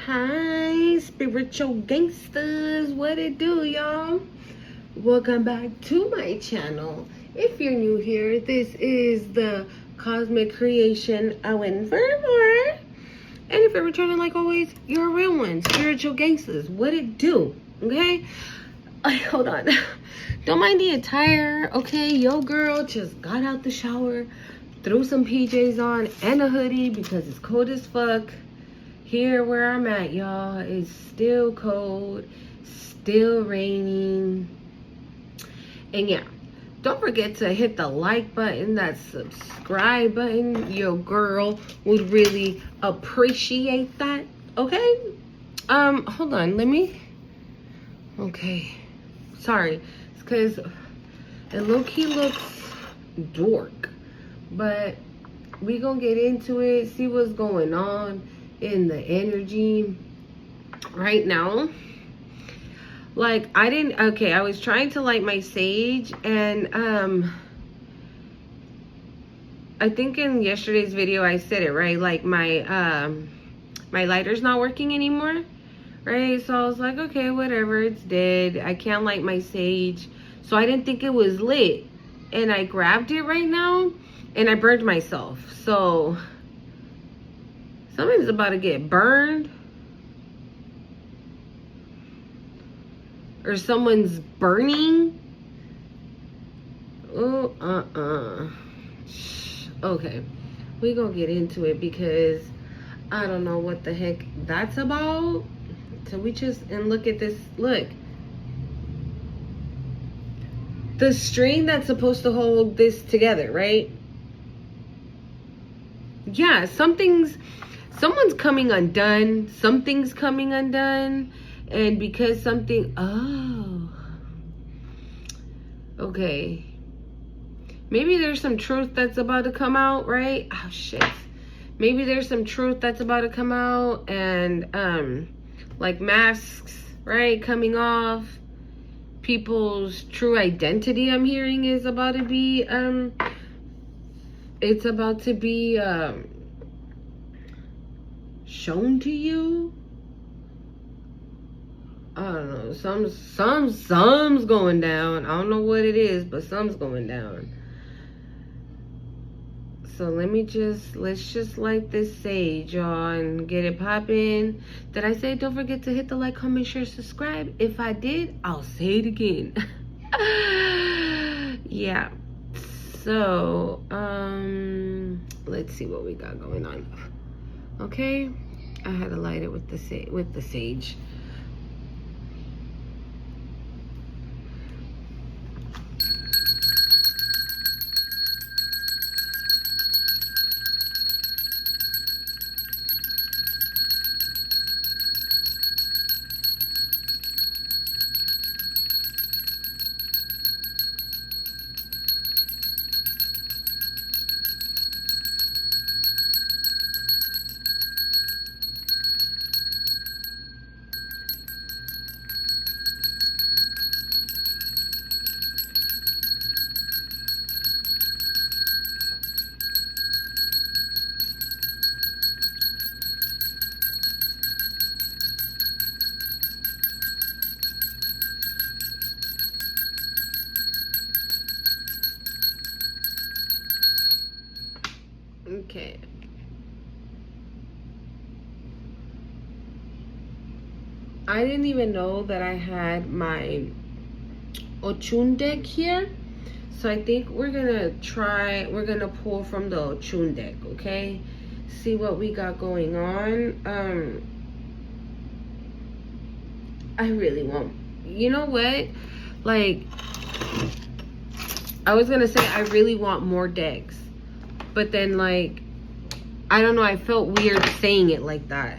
Hi, spiritual gangsters. What it do, y'all? Welcome back to my channel. If you're new here, this is the Cosmic Creation Owen Vermore. And if you're returning, like always, you're a real one. Spiritual gangsters. What it do? Okay? Hold on. Don't mind the attire, okay? Yo, girl just got out the shower, threw some PJs on and a hoodie because it's cold as fuck. Here where I'm at, y'all, it's still cold, still raining. And yeah, don't forget to hit the like button, that subscribe button. Your girl would really appreciate that, okay? Hold on, okay. Sorry, it's because it low-key looks dork. But we gonna get into it, see what's going on in the energy right now. Like, I was trying to light my sage, and I think in yesterday's video I said it, right? Like, my lighter's not working anymore, right? So I was like, okay, whatever, it's dead. I can't light my sage. So I didn't think it was lit, and I grabbed it right now and I burned myself. So something's about to get burned, or someone's burning. Oh, okay, we gonna get into it because I don't know what the heck that's about. So and look at this. Look, the string that's supposed to hold this together, right? Yeah, someone's coming undone. Something's coming undone. And because okay. Maybe there's some truth that's about to come out, right? Oh, shit. Maybe there's some truth that's about to come out, and, like masks, right? Coming off. People's true identity, I'm hearing, is about to be, it's about to be, shown to you. I don't know. Some's going down. I don't know what it is, but some's going down. So let's just light this sage, y'all, and get it popping. Did I say don't forget to hit the like, comment, share, subscribe? If I did, I'll say it again. Yeah. So, let's see what we got going on. Okay. I had to light it with the sage. Okay. I didn't even know that I had my Ochun deck here. So I think we're gonna pull from the Ochun deck, okay? See what we got going on. I really want, you know what? Like, I was gonna say I really want more decks. But then, like, I don't know, I felt weird saying it like that.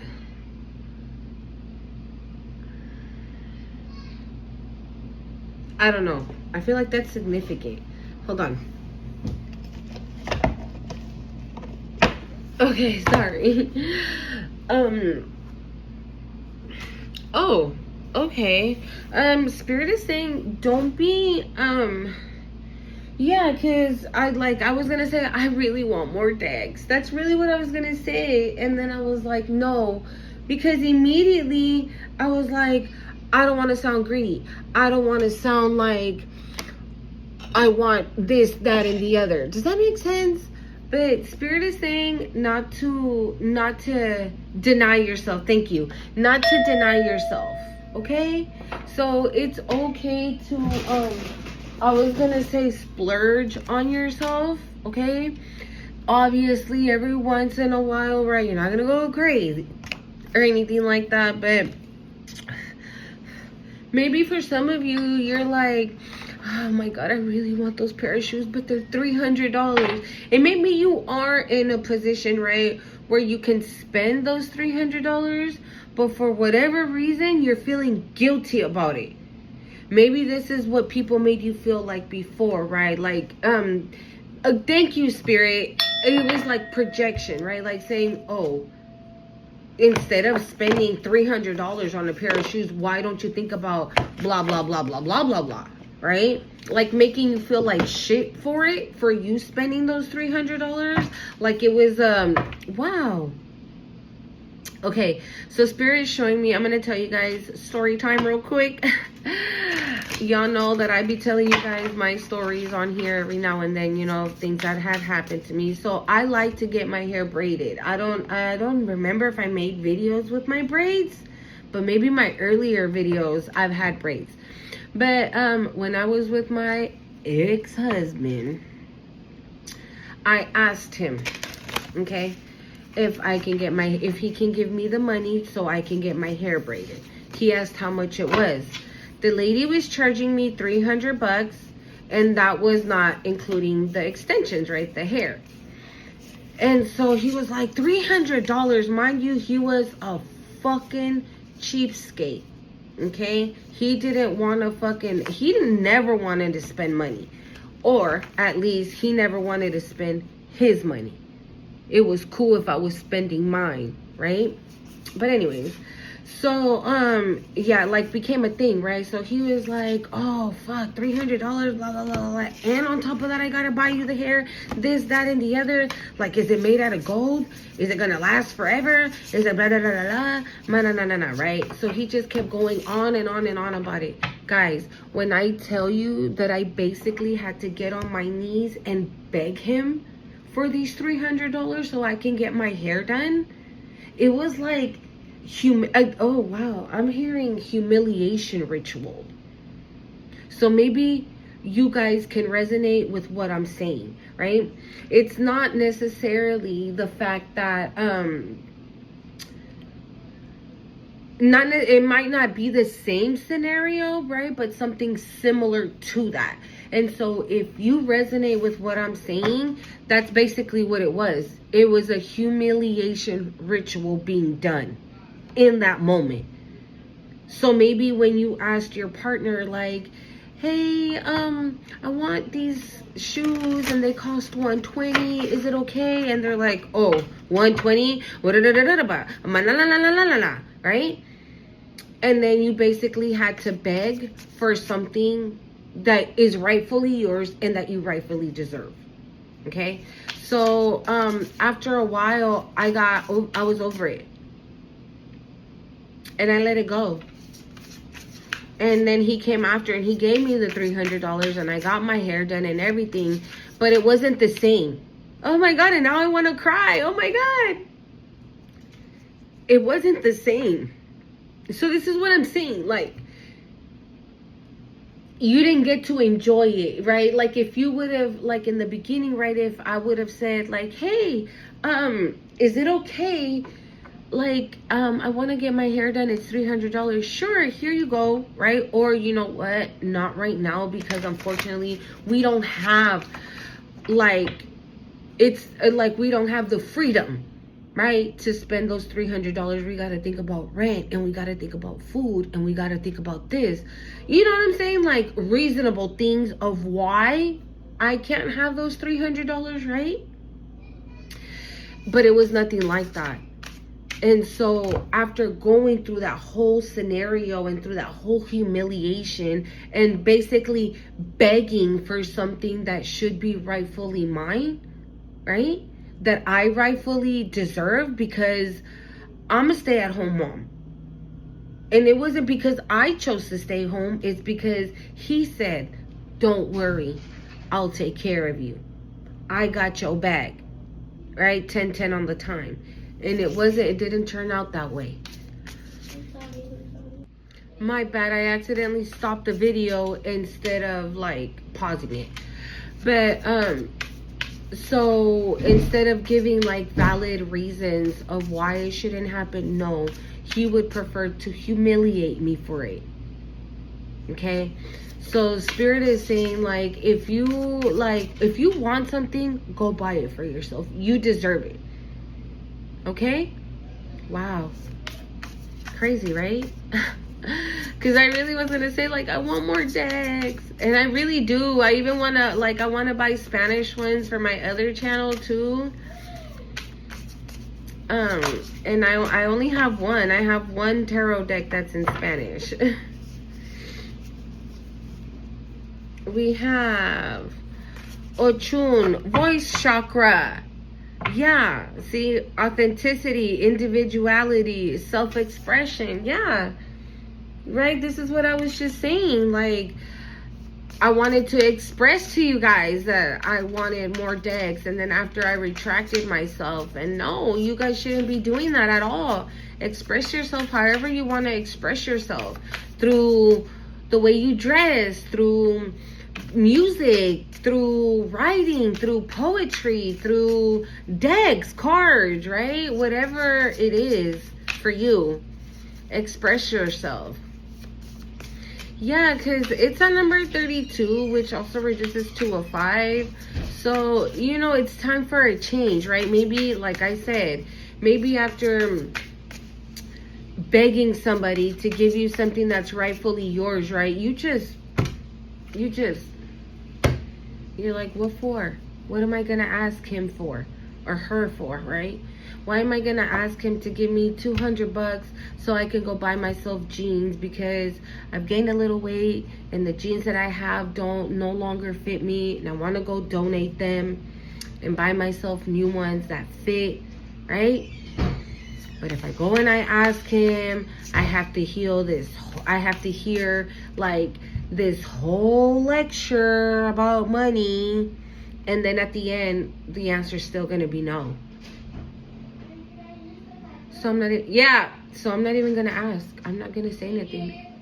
I don't know. I feel like that's significant. Hold on. Okay, sorry. Oh, okay. Spirit is saying don't be, yeah, because I was gonna say I really want more decks. That's really what I was gonna say. And then I was like, no, Because immediately I was like, I don't want to sound greedy. I don't want to sound like I want this, that, and the other. Does that make sense? But Spirit is saying not to deny yourself. Thank you. Not to deny yourself. Okay? So it's okay to I was gonna say splurge on yourself, okay? Obviously every once in a while, right? You're not gonna go crazy or anything like that, but maybe for some of you, you're like, oh my God, I really want those pair of shoes, but they're $300. And maybe you are in a position, right, where you can spend those $300, but for whatever reason, you're feeling guilty about it. Maybe this is what people made you feel like before, right? Like, thank you, Spirit. It was like projection, right? Like saying, oh, instead of spending $300 on a pair of shoes, why don't you think about blah, blah, blah, blah, blah, blah, blah, right? Like making you feel like shit for it, for you spending those $300. Like it was, wow. Okay, so Spirit is showing me, I'm going to tell you guys story time real quick. Y'all know that I be telling you guys my stories on here every now and then, you know, things that had happened to me. So I like to get my hair braided. I don't remember if I made videos with my braids, but maybe my earlier videos I've had braids. But when I was with my ex-husband, I asked him, okay, if he can give me the money so I can get my hair braided. He asked how much it was. The lady was charging me $300, and that was not including the extensions, right? The hair. And so he was like, $300. Mind you, he was a fucking cheapskate. Okay? He didn't want to he never wanted to spend money. Or at least he never wanted to spend his money. It was cool if I was spending mine, right? But anyways, so yeah, like became a thing, right? So he was like, oh fuck, $300, blah blah blah blah, and on top of that I gotta buy you the hair, this, that, and the other. Like, is it made out of gold? Is it gonna last forever? Is it blah blah blah blah blah, right? So he just kept going on and on and on about it. Guys, when I tell you that I basically had to get on my knees and beg him for these $300 so I can get my hair done, it was like oh wow, I'm hearing humiliation ritual. So maybe you guys can resonate with what I'm saying, right? It's not necessarily the fact that it might not be the same scenario, right? But something similar to that. And so if you resonate with what I'm saying, that's basically what it was. It was a humiliation ritual being done in that moment. So maybe when you asked your partner, like, hey, I want these shoes and they cost $120. Is it okay? And they're like, oh, $120? Right? And then you basically had to beg for something that is rightfully yours and that you rightfully deserve. Okay? So after a while, I was over it. And I let it go. And then he came after and he gave me the $300 and I got my hair done and everything. But it wasn't the same. Oh my God, and now I want to cry. Oh my God. It wasn't the same. So this is what I'm saying. Like, you didn't get to enjoy it, right? Like if you would have, like in the beginning, right? If I would have said like, hey, is it okay? Like, I want to get my hair done. It's $300. Sure, here you go, right? Or you know what? Not right now, because unfortunately we don't have like, it's like we don't have the freedom, right, to spend those $300. We got to think about rent, and we got to think about food, and we got to think about this. You know what I'm saying? Like reasonable things of why I can't have those $300, right? But it was nothing like that. And so after going through that whole scenario and through that whole humiliation and basically begging for something that should be rightfully mine, right? That I rightfully deserve, because I'm a stay-at-home mom. And it wasn't because I chose to stay home. It's because he said, don't worry, I'll take care of you. I got your back. Right? 10-10 on the time. And it didn't turn out that way. My bad, I accidentally stopped the video instead of like pausing it. But so instead of giving like valid reasons of why it shouldn't happen, no, he would prefer to humiliate me for it. Okay? So Spirit is saying, like, if you want something, go buy it for yourself. You deserve it. Okay? Wow. Crazy, right? Because I really was gonna say, like, I want more decks, and I really do. I even wanna, like, I wanna buy Spanish ones for my other channel too. And I only have one. I have one tarot deck that's in Spanish. We have Ochun, voice chakra. Yeah, see, authenticity, individuality, self-expression. Yeah, right? This is what I was just saying. Like, I wanted to express to you guys that I wanted more decks, and then after I retracted myself, and no, you guys shouldn't be doing that at all. Express yourself however you want to express yourself, through the way you dress, through music, through writing, through poetry, through decks, cards, right? Whatever it is for you, express yourself. Yeah, because it's on number 32, which also reduces to a 5. So, you know, it's time for a change, right? Maybe, like I said, maybe after begging somebody to give you something that's rightfully yours, right? You're like, what for? What am I going to ask him for? Or her for, right? Why am I going to ask him to give me $200 so I can go buy myself jeans because I've gained a little weight and the jeans that I have no longer fit me, and I want to go donate them and buy myself new ones that fit, right? But if I go and I ask him, I have to hear like this whole lecture about money, and then at the end the answer is still gonna be no. So I'm not even gonna ask. I'm not gonna say anything.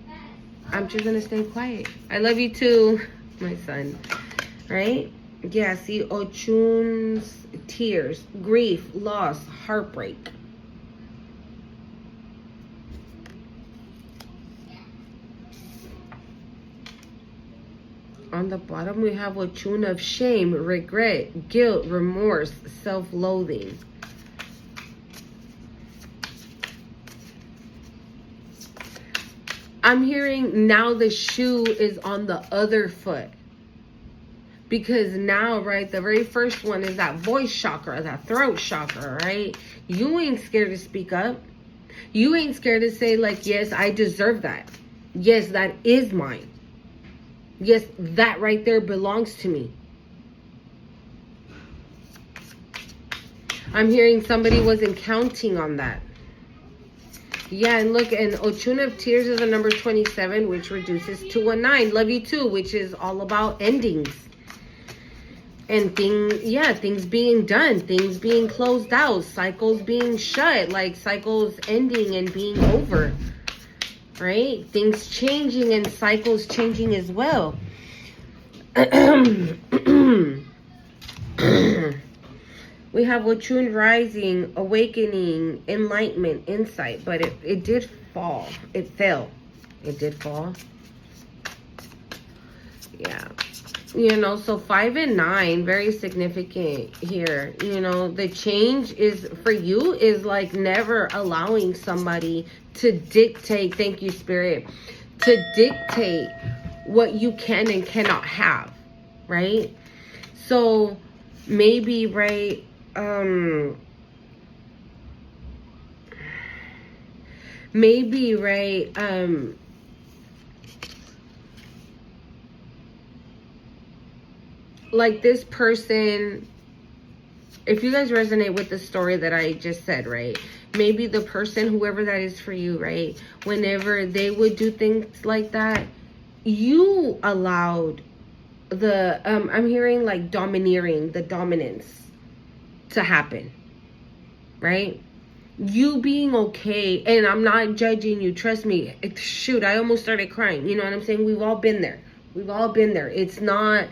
I'm just gonna stay quiet. I love you too, my son. Right? Yeah, see, Ochun's tears, grief, loss, heartbreak. On the bottom, we have Ochun of shame, regret, guilt, remorse, self-loathing. I'm hearing now the shoe is on the other foot. Because now, right, the very first one is that voice chakra, that throat chakra, right? You ain't scared to speak up. You ain't scared to say, like, yes, I deserve that. Yes, that is mine. Yes, that right there belongs to me. I'm hearing somebody wasn't counting on that. Yeah, and look, and Ochun of Tears is a number 27, which reduces to a 9. Love you too, which is all about endings. And things being done, things being closed out, cycles being shut, like cycles ending and being over. Right? Things changing and cycles changing as well. We have Ochun rising, awakening, enlightenment, insight. But it did fall. It fell. It did fall. Yeah. You know, so 5 and 9, very significant here. You know, the change is, for you, is like never allowing somebody to dictate, thank you, Spirit, to dictate what you can and cannot have, right? So maybe, right, like this person, if you guys resonate with the story that I just said, right? maybe the person, whoever that is for you, right? Whenever they would do things like that, you allowed the, I'm hearing like domineering, the dominance to happen, right? You being okay, and I'm not judging you, trust me. Shoot, I almost started crying. You know what I'm saying? We've all been there. We've all been there. It's not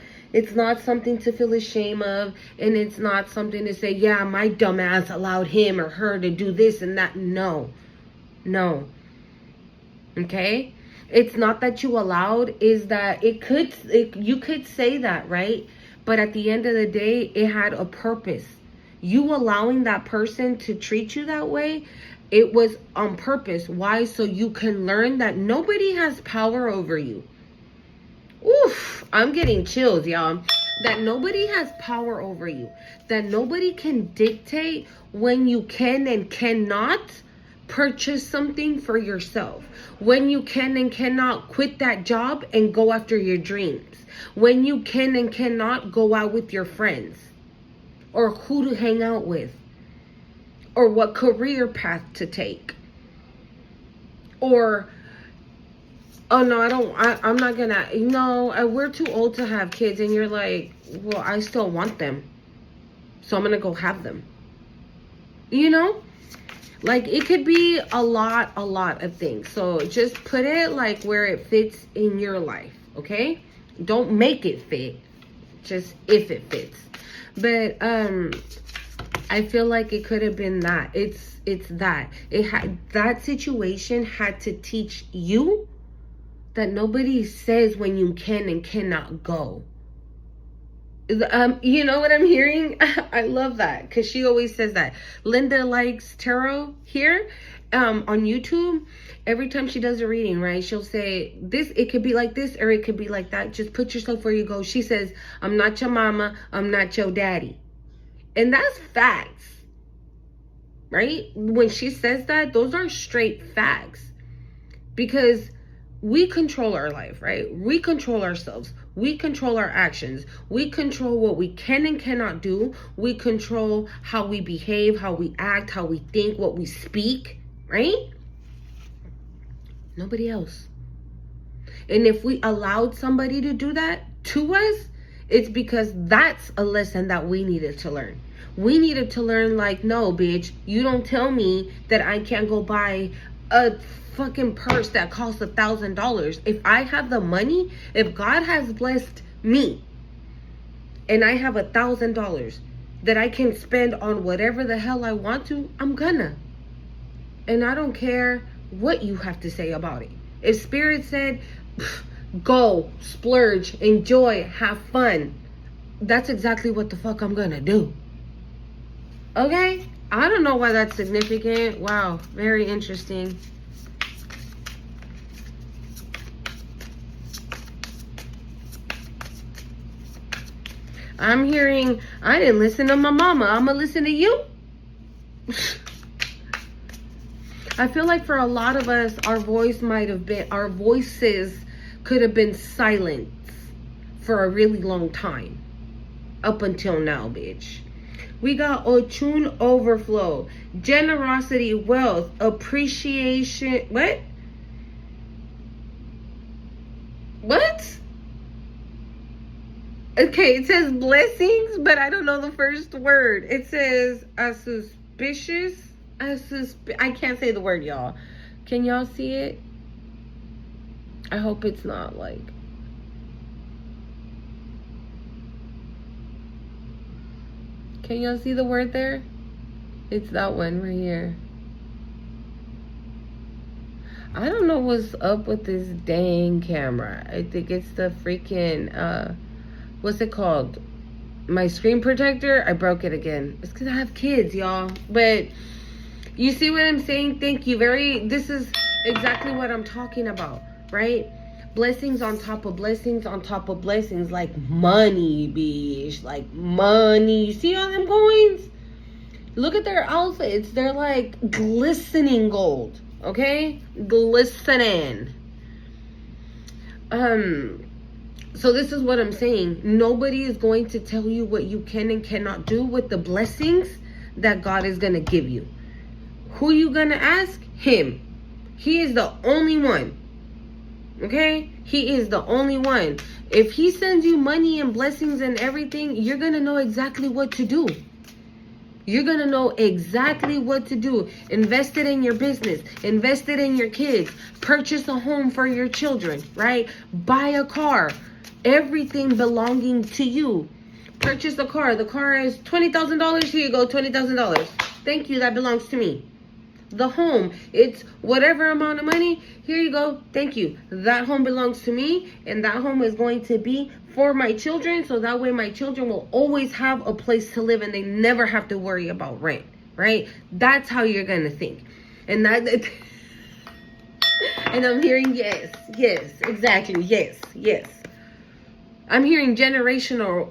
something to feel ashamed of, and it's not something to say, yeah, my dumb ass allowed him or her to do this and that. No. Okay? It's not that you allowed, is that you could say that, right? But at the end of the day, it had a purpose. You allowing that person to treat you that way, it was on purpose. Why? So you can learn that nobody has power over you. Oof, I'm getting chills, y'all. That nobody has power over you. That nobody can dictate when you can and cannot purchase something for yourself. When you can and cannot quit that job and go after your dreams. When you can and cannot go out with your friends. Or who to hang out with. Or what career path to take. Or, oh no, I'm not gonna, we're too old to have kids. And you're like, well, I still want them. So I'm gonna go have them. You know? Like, it could be a lot of things. So just put it like where it fits in your life, okay? Don't make it fit. Just if it fits. But I feel like it could have been that. It's that. That situation had to teach you that nobody says when you can and cannot go. You know what I'm hearing? I love that, because she always says that. Linda Likes Tarot here on YouTube. Every time she does a reading, right, she'll say this, it could be like this or it could be like that. Just put yourself where you go. She says, I'm not your mama, I'm not your daddy. And that's facts, right? When she says that, those are straight facts, because we control our life, right? We control ourselves. We control our actions. We control what we can and cannot do. We control how we behave, how we act, how we think, what we speak, right? Nobody else. And if we allowed somebody to do that to us, it's because that's a lesson that we needed to learn. We needed to learn, like, no, bitch, you don't tell me that I can't go buy a fucking purse that costs $1,000. If I have the money, if God has blessed me and I have $1,000 that I can spend on whatever the hell I want to, I'm gonna. And I don't care what you have to say about it. If Spirit said, go, splurge, enjoy, have fun, that's exactly what the fuck I'm gonna do. Okay? I don't know why that's significant. Wow, very interesting. I'm hearing, I didn't listen to my mama, I'm gonna listen to you. I feel like for a lot of us, our voices could have been silent for a really long time. Up until now, bitch. We got Ochun overflow, generosity, wealth, appreciation. What? Okay, it says blessings, but I don't know the first word. It says auspicious. I can't say the word, y'all. Can y'all see it? I hope it's not like. Can y'all see the word there? It's that one right here. I don't know what's up with this dang camera. I think it's the freaking, what's it called? My screen protector. I broke it again. It's because I have kids, y'all. But you see what I'm saying? Thank you. This is exactly what I'm talking about, right? Blessings on top of blessings on top of blessings. Like money, bitch. Like money. You see all them coins? Look at their outfits. They're like glistening gold. Okay? Glistening. So this is what I'm saying. Nobody is going to tell you what you can and cannot do with the blessings that God is going to give you. Who you gonna ask? Him. He is the only one. Okay? He is the only one. If he sends you money and blessings and everything, you're gonna know exactly what to do. You're going to know exactly what to do. Invest it in your business. Invest it in your kids. Purchase a home for your children, right? Buy a car. Everything belonging to you. Purchase a car. The car is $20,000. Here you go, $20,000. Thank you, that belongs to me. The home, it's whatever amount of money. Here you go, thank you. That home belongs to me, and that home is going to be for my children, so that way my children will always have a place to live and they never have to worry about rent, right? That's how you're gonna think. And that and I'm hearing yes, exactly, yes. I'm hearing generational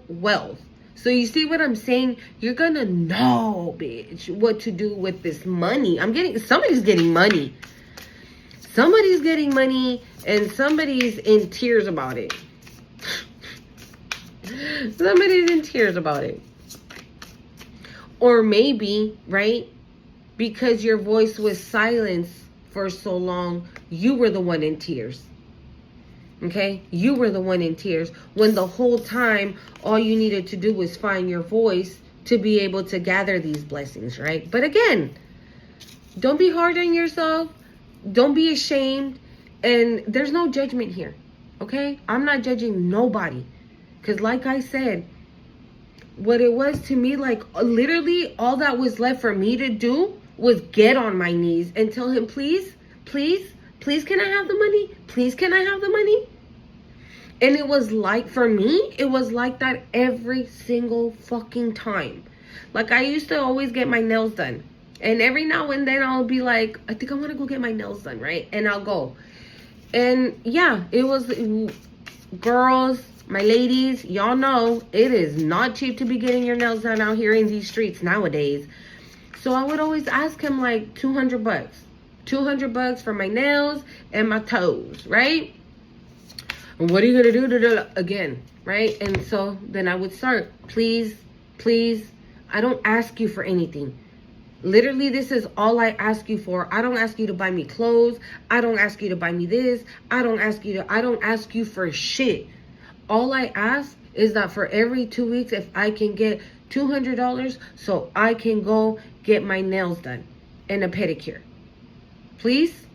wealth. So you see what I'm saying? You're gonna know, bitch, what to do with this money. Somebody's getting money. Somebody's getting money, and somebody's in tears about it. Somebody's in tears about it. Or maybe, right, because your voice was silenced for so long, you were the one in tears. Okay? You were the one in tears when the whole time all you needed to do was find your voice to be able to gather these blessings, right? But again, don't be hard on yourself. Don't be ashamed. And there's no judgment here. Okay? I'm not judging nobody. Because like I said, what it was to me, like literally all that was left for me to do was get on my knees and tell him, please, can I have the money? Please, can I have the money? And it was like, for me, it was like that every single fucking time. Like, I used to always get my nails done. And every now and then I'll be like, I think I want to go get my nails done, right? And I'll go. And yeah, it was, girls, my ladies, y'all know, it is not cheap to be getting your nails done out here in these streets nowadays. So I would always ask him like $200. $200 for my nails and my toes, right? And what are you gonna do again, right? And so then I would start, please, I don't ask you for anything. Literally, this is all I ask you for. I don't ask you to buy me clothes. I don't ask you to buy me this. I don't ask you for shit. All I ask is that for every 2 weeks, if I can get $200 so I can go get my nails done and a pedicure. Please.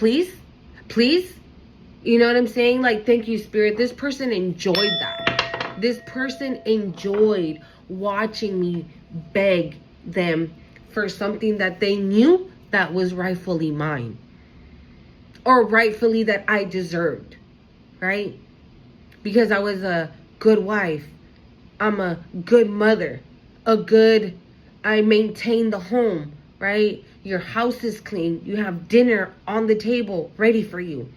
You know what I'm saying? Like, thank you, Spirit. This person enjoyed that. This person enjoyed watching me beg them for something that they knew that was rightfully mine. Or rightfully that I deserved. Right? Because I was a good wife. I'm a good mother. I maintain the home. Right? Your house is clean. You have dinner on the table ready for you.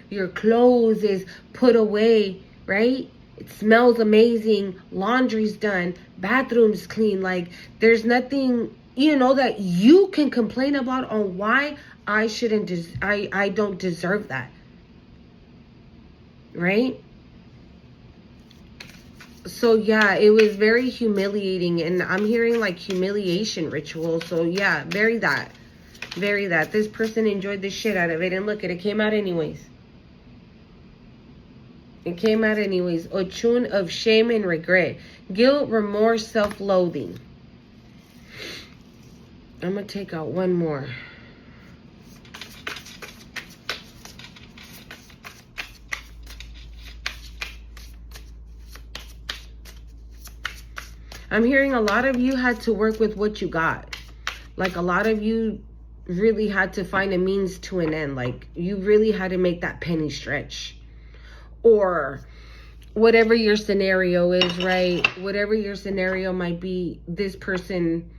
Your clothes is put away, right? It smells amazing. Laundry's done. Bathroom's clean. Like, there's nothing, that you can complain about on why I don't deserve that. Right? So yeah, it was very humiliating, and I'm hearing like humiliation rituals. So yeah, very that. This person enjoyed the shit out of it, and look, it came out anyways. Ochun of shame and regret. Guilt, remorse, self-loathing. I'm going to take out one more. I'm hearing a lot of you had to work with what you got. Like, a lot of you really had to find a means to an end. Like, you really had to make that penny stretch. Or whatever your scenario is, right? Whatever your scenario might be, this person,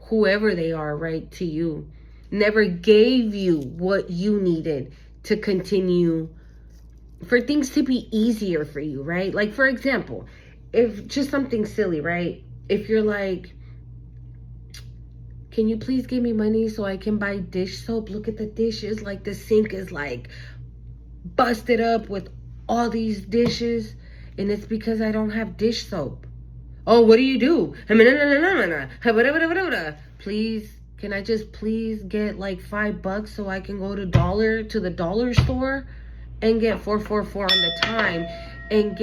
whoever they are, right, to you, never gave you what you needed to continue, for things to be easier for you, right? Like, for example, if just something silly, right? If you're like, can you please give me money so I can buy dish soap? Look at the dishes. Like, the sink is like busted up with all these dishes, and it's because I don't have dish soap. Oh, what do you do? please, can I just please get like $5 so I can go to the dollar store and get 444 on the time and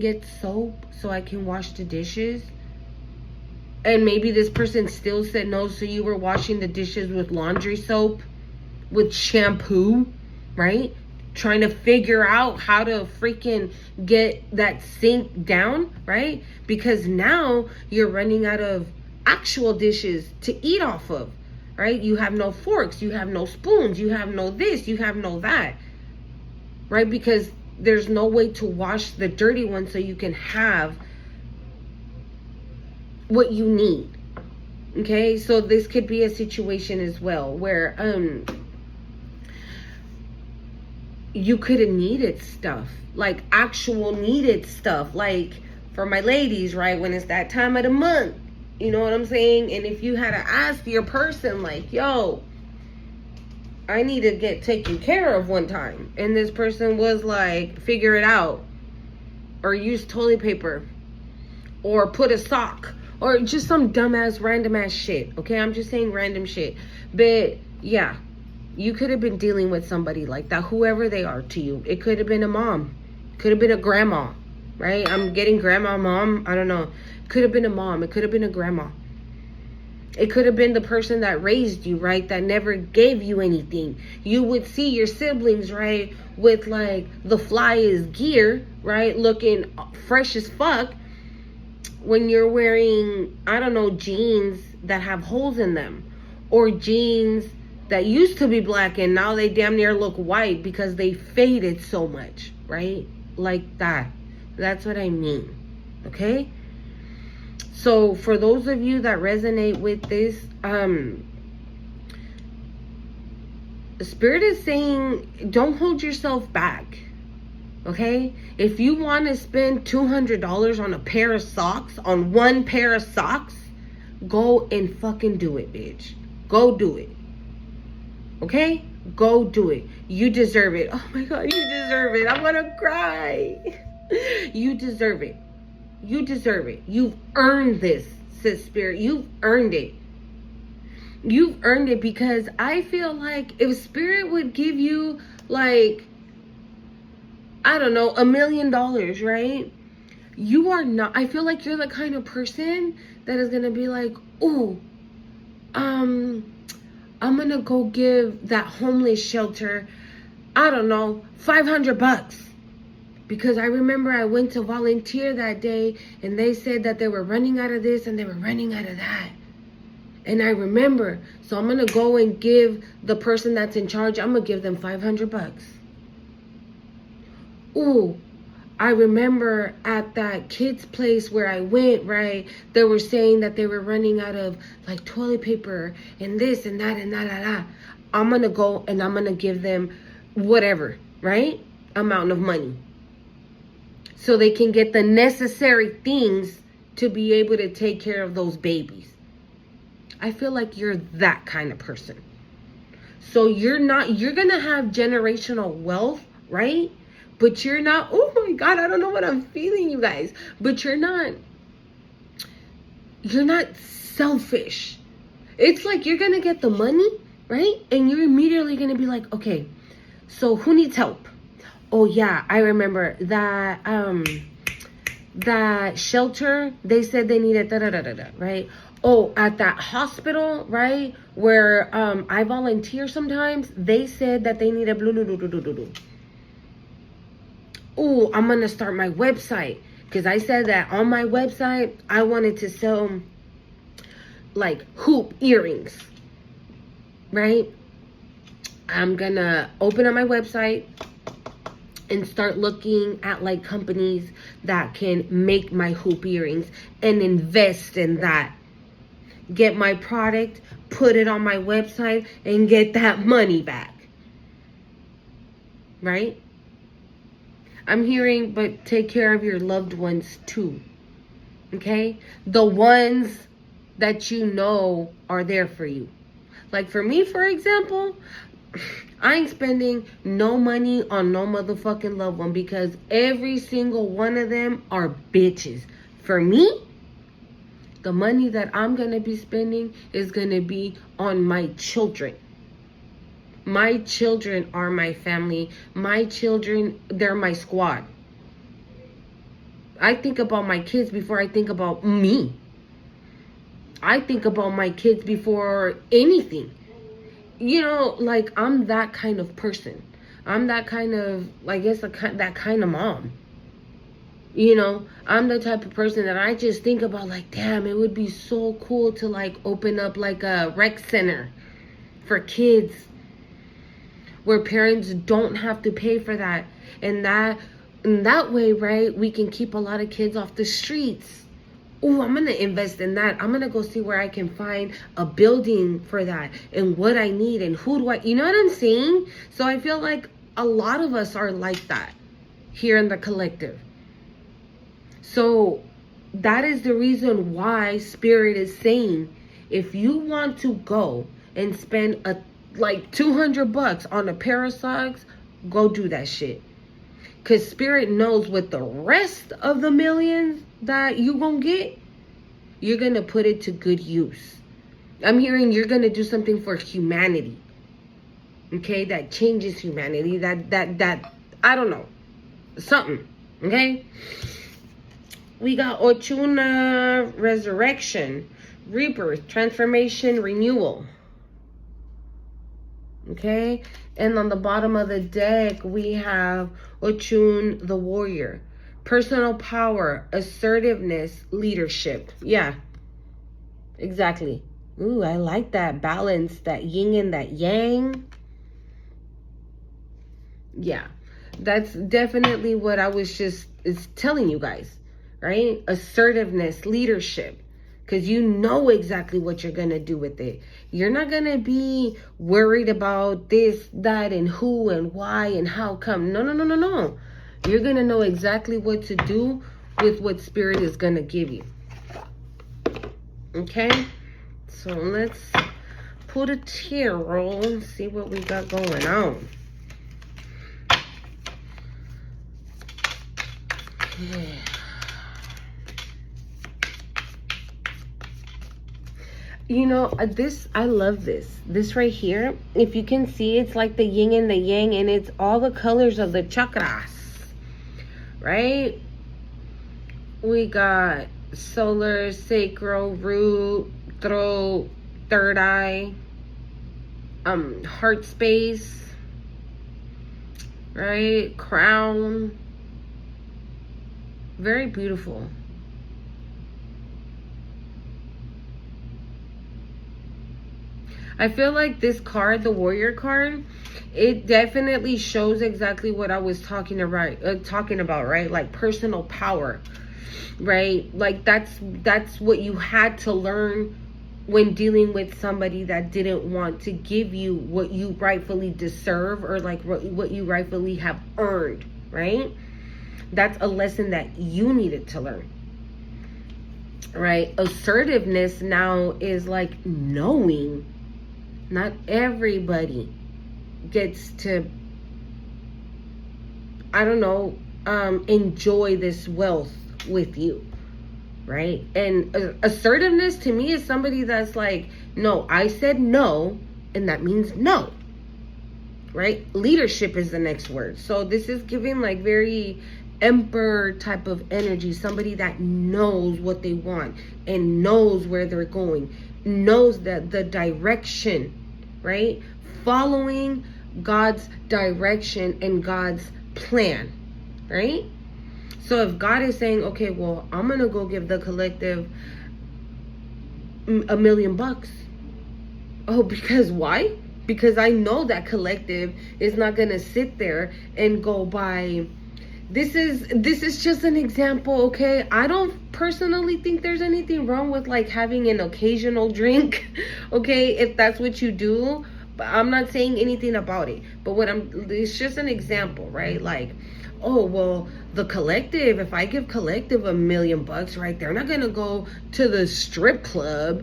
get soap so I can wash the dishes? And maybe this person still said no, so you were washing the dishes with laundry soap, with shampoo, right? Trying to figure out how to freaking get that sink down, right? Because now you're running out of actual dishes to eat off of, right? You have no forks, you have no spoons, you have no this, you have no that, right? Because there's no way to wash the dirty one so you can have what you need. Okay, so this could be a situation as well where you could have needed stuff, like actual needed stuff, like for my ladies, right? When it's that time of the month, you know what I'm saying? And if you had to ask your person, like, yo, I need to get taken care of one time, and this person was like, figure it out, or use toilet paper, or put a sock, or just some dumbass random ass shit. Okay, I'm just saying random shit. But yeah, you could have been dealing with somebody like that, whoever they are to you. It could have been a mom, could have been a grandma, right? I'm getting grandma, mom, I don't know. Could have been a mom, it could have been a grandma. It could have been the person that raised you, right? That never gave you anything. You would see your siblings, right? With like the flyest gear, right? Looking fresh as fuck. When you're wearing, I don't know, jeans that have holes in them. Or jeans that used to be black and now they damn near look white because they faded so much, right? Like that. That's what I mean. Okay? So for those of you that resonate with this, the Spirit is saying, don't hold yourself back. Okay? If you want to spend $200 on a pair of socks, on one pair of socks, go and fucking do it, bitch. Go do it. Okay? Go do it. You deserve it. Oh my God, you deserve it. I'm gonna cry. You deserve it. You deserve it. You've earned this, says Spirit. You've earned it. You've earned it, because I feel like if Spirit would give you like, I don't know, $1 million, right? You are not, I feel like you're the kind of person that is going to be like, ooh, I'm going to go give that homeless shelter, I don't know, $500. Because I remember I went to volunteer that day and they said that they were running out of this and they were running out of that. And I remember, so I'm going to go and give the person that's in charge, I'm going to give them $500. Ooh, I remember at that kid's place where I went, right, they were saying that they were running out of like toilet paper and this and that and that. I'm going to go and I'm going to give them whatever, right, amount of money. So they can get the necessary things to be able to take care of those babies. I feel like you're that kind of person. So you're going to have generational wealth, right? But you're not, oh my God, I don't know what I'm feeling, you guys. But you're not selfish. It's like you're going to get the money, right? And you're immediately going to be like, okay, so who needs help? Oh yeah, I remember that that shelter, they said they needed da-da-da-da-da, right? Oh, at that hospital, right, where I volunteer sometimes, they said that they needed blue. Oh, I'm going to start my website. Because I said that on my website, I wanted to sell like hoop earrings, right? I'm going to open up my website and start looking at like companies that can make my hoop earrings and invest in that. Get my product, put it on my website, and get that money back. Right? I'm hearing, but take care of your loved ones too. Okay? The ones that you know are there for you. Like for me, for example, I ain't spending no money on no motherfucking loved one because every single one of them are bitches. For me, The money that I'm going to be spending is going to be on my children. My children are my family. My children, they're my squad. I think about my kids before I think about me. I think about my kids before anything. You know, like, I'm that kind of person. I'm that kind of, I guess, that kind of mom. You know, I'm the type of person that I just think about, like, damn, it would be so cool to, like, open up, like, a rec center for kids where parents don't have to pay for that. And that way, right, we can keep a lot of kids off the streets. Oh, I'm going to invest in that. I'm going to go see where I can find a building for that and what I need and who do I, you know what I'm saying? So I feel like a lot of us are like that here in the collective. So that is the reason why Spirit is saying, if you want to go and spend like $200 on a pair of socks, go do that shit. Because Spirit knows with the rest of the millions that you gonna get, you're gonna put it to good use. I'm hearing you're gonna do something for humanity. Okay, that changes humanity. That I don't know. Something. Okay? We got Ochuna, resurrection, rebirth, transformation, renewal. Okay? And on the bottom of the deck, we have Ochun, the warrior. Personal power, assertiveness, leadership. Yeah, exactly. Ooh, I like that balance, that yin and that yang. Yeah, that's definitely what I was just telling you guys, right? Assertiveness, leadership. Because you know exactly what you're going to do with it. You're not going to be worried about this, that, and who, and why, and how come. No. You're going to know exactly what to do with what Spirit is going to give you. Okay? So let's put a tarot and see what we got going on. Yeah. You know, I love this. This right here, if you can see, it's like the yin and the yang, and it's all the colors of the chakras, right? We got solar, sacral, root, throat, third eye, heart space, right? Crown. Very beautiful. I feel like this card, the warrior card, it definitely shows exactly what I was talking about, right? Like personal power, right? Like that's what you had to learn when dealing with somebody that didn't want to give you what you rightfully deserve, or like what you rightfully have earned, right? That's a lesson that you needed to learn, right? Assertiveness now is like knowing. Not everybody gets to, I don't know, enjoy this wealth with you, right? And assertiveness to me is somebody that's like, no, I said no, and that means no, right? Leadership is the next word. So this is giving like very emperor type of energy, somebody that knows what they want and knows where they're going, knows that the direction, right? Following God's direction and God's plan, right? So if God is saying, okay, well, I'm going to go give the collective $1 million. Oh, because why? Because I know that collective is not going to sit there and go by. This is just an example, okay? I don't personally think there's anything wrong with like having an occasional drink, okay? If that's what you do, but I'm not saying anything about it. But it's just an example, right? Like, oh, well, the collective, if I give collective $1 million, right? They're not gonna go to the strip club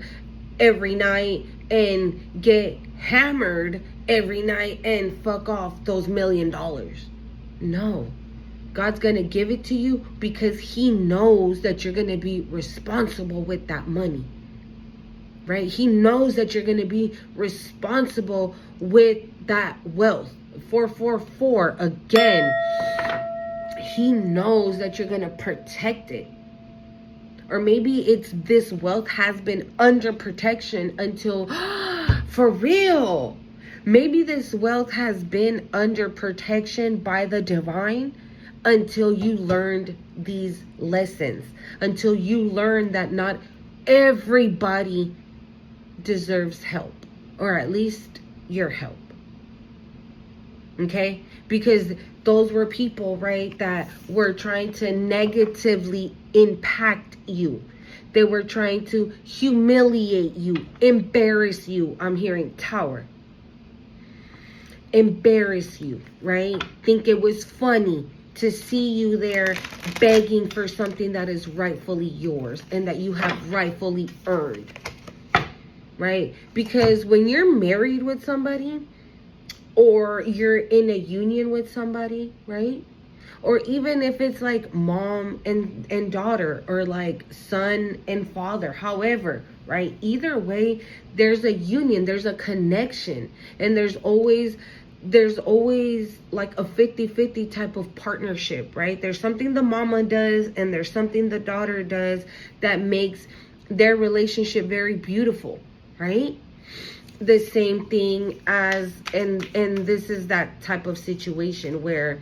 every night and get hammered every night and fuck off those $1 million. No. God's going to give it to you because he knows that you're going to be responsible with that money. Right? He knows that you're going to be responsible with that wealth. 444 again. He knows that you're going to protect it. Or maybe it's this wealth has been under protection until, for real, maybe this wealth has been under protection by the divine until you learned these lessons, until you learned that not everybody deserves help, or at least your help. Okay? Because those were people, right, that were trying to negatively impact you. They were trying to humiliate you, embarrass you. I'm hearing tower. Embarrass you, right? Think it was funny to see you there begging for something that is rightfully yours and that you have rightfully earned, right? Because when you're married with somebody, or you're in a union with somebody, right? Or even if it's like mom and daughter, or like son and father, however, right? Either way, there's a union, there's a connection, and there's always like a 50-50 type of partnership, right? There's something the mama does and there's something the daughter does that makes their relationship very beautiful, right? The same thing as, and this is that type of situation where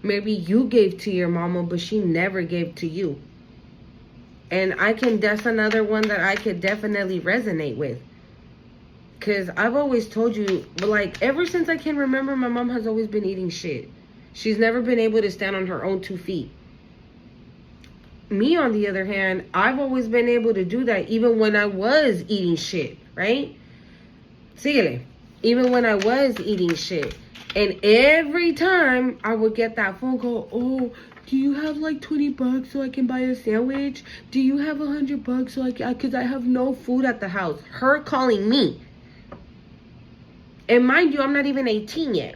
maybe you gave to your mama, but she never gave to you. And that's another one that I could definitely resonate with. Because I've always told you, like, ever since I can remember, my mom has always been eating shit. She's never been able to stand on her own 2 feet. Me, on the other hand, I've always been able to do that even when I was eating shit, right? Síguele. Even when I was eating shit. And every time I would get that phone call, oh, do you have like $20 so I can buy a sandwich? Do you have $100 so because I have no food at the house? Her calling me. And mind you, I'm not even 18 yet.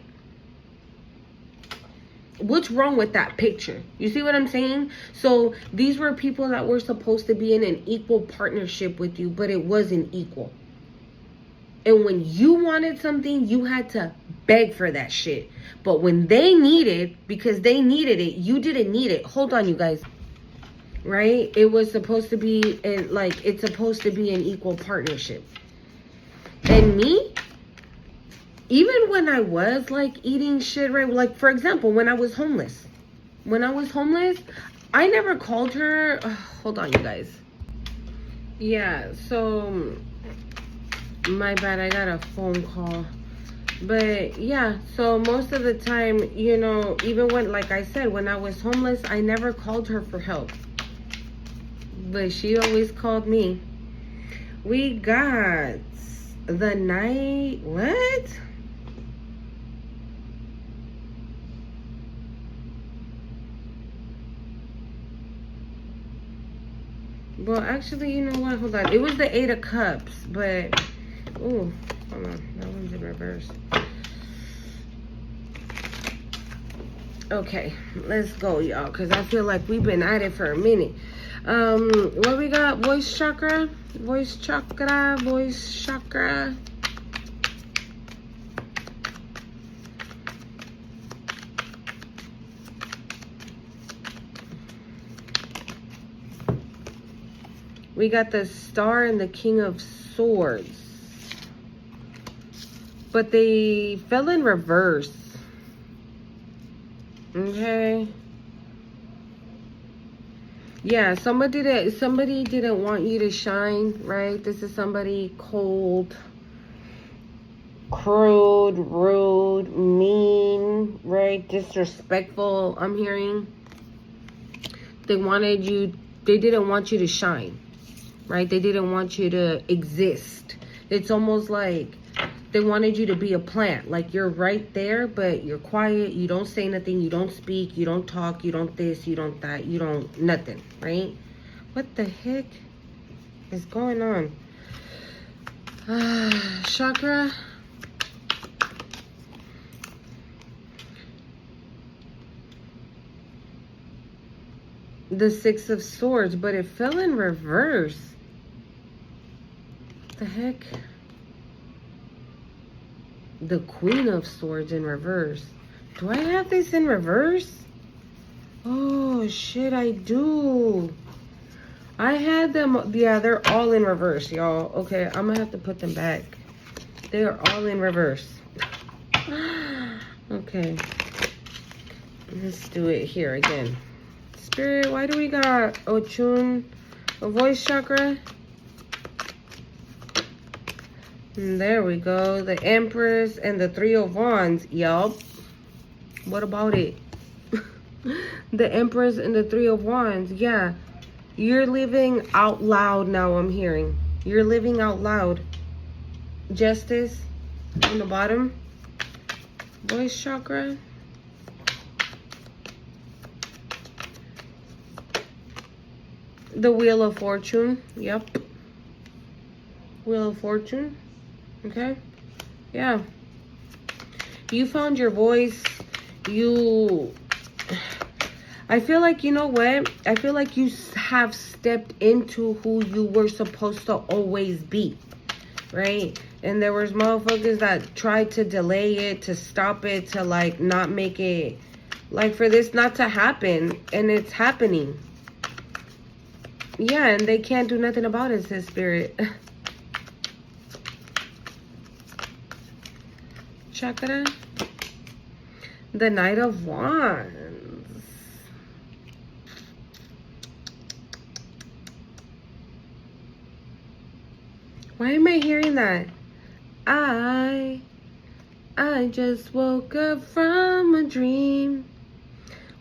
What's wrong with that picture? You see what I'm saying? So these were people that were supposed to be in an equal partnership with you, but it wasn't equal. And when you wanted something, you had to beg for that shit. But when they needed, because they needed it, you didn't need it. Hold on, you guys. Right? It was supposed to be, it's supposed to be an equal partnership. And me, even when I was, like, eating shit, right? Like, for example, when I was homeless. I never called her. Hold on, you guys. Yeah, so... my bad, I got a phone call. But yeah, so most of the time, you know, even when, like I said, when I was homeless, I never called her for help. But she always called me. We got the night, what? Well, actually, you know what? Hold on. It was the 8 of Cups, but... oh, hold on. That one's in reverse. Okay, let's go, y'all, because I feel like we've been at it for a minute. What we got? Voice chakra. We got the Star and the King of Swords. But they fell in reverse. Okay. Yeah, somebody didn't want you to shine, right? This is somebody cold, crude, rude, mean, right? Disrespectful, I'm hearing. They didn't want you to shine, right? They didn't want you to exist. It's almost like they wanted you to be a plant. Like, you're right there, but you're quiet. You don't say nothing. You don't speak. You don't talk. You don't this. You don't that. You don't nothing, right? What the heck is going on? Chakra. the Six of Swords, but it fell in reverse. What the heck? The Queen of Swords in reverse. Do I have this in reverse? Oh, shit, I do. I had them. Yeah, they're all in reverse, y'all. Okay, I'm gonna have to put them back. They're all in reverse. Okay. Let's do it here again. Spirit, why do we got Ochun, a voice chakra? And there we go. The Empress and the Three of Wands. Yup. What about it? The Empress and the Three of Wands. Yeah. You're living out loud now, I'm hearing. You're living out loud. Justice on the bottom. Voice chakra. The Wheel of Fortune. Yep. Wheel of Fortune. Okay. Yeah. You found your voice. I feel like, you know what? I feel like you have stepped into who you were supposed to always be. Right? And there was motherfuckers that tried to delay it, to stop it, to like not make it, like for this not to happen. And it's happening. Yeah, and they can't do nothing about it, says Spirit. Chakra. The Knight of Wands. Why am I hearing that? I just woke up from a dream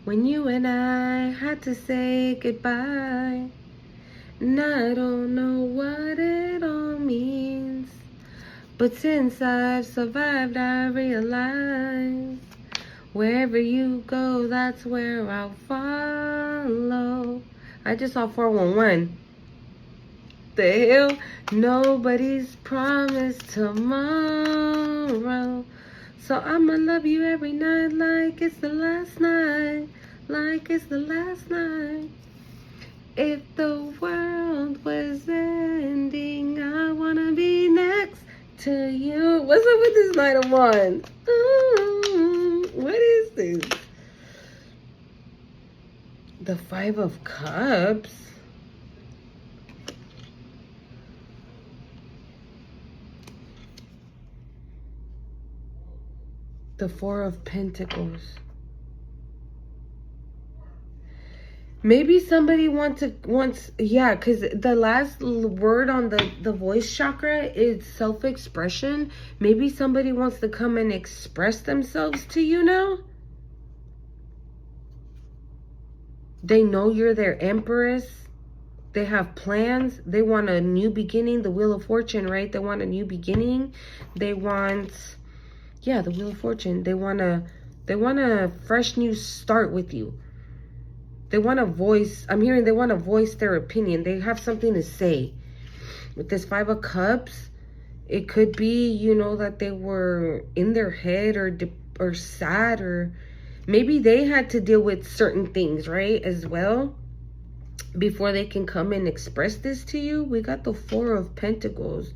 when you and I had to say goodbye. And I don't know what it all means, but since I've survived, I realize wherever you go, that's where I'll follow. I just saw 411. The hell? Nobody's promised tomorrow. So I'ma love you every night like it's the last night. Like it's the last night. If the world was ending, I wanna be next to you. What's up with this Knight of Wands? What is this? The Five of Cups. The Four of Pentacles. Maybe somebody wants, yeah, because the last word on the voice chakra is self-expression. Maybe somebody wants to come and express themselves to you now. They know you're their empress. They have plans. They want a new beginning. The Wheel of Fortune, right? They want a new beginning. They want, yeah, the Wheel of Fortune. They want a fresh new start with you. They want to voice, I'm hearing they want to voice their opinion. They have something to say. With this Five of Cups, it could be, you know, that they were in their head or sad, or maybe they had to deal with certain things, right, as well, before they can come and express this to you. We got the Four of Pentacles.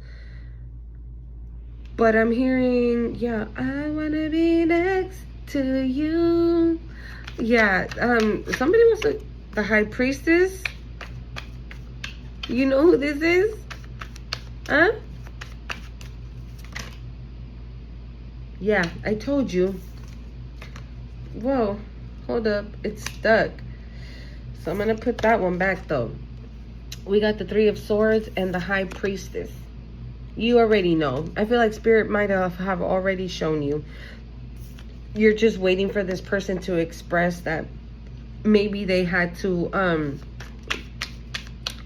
But I'm hearing, yeah, I want to be next to you. Yeah, somebody wants to, the High Priestess. You know who this is? Huh? Yeah, I told you. Whoa, hold up, it's stuck. So I'm gonna put that one back though. We got the Three of Swords and the High Priestess. You already know. I feel like Spirit might have already shown you. You're just waiting for this person to express that maybe they had to,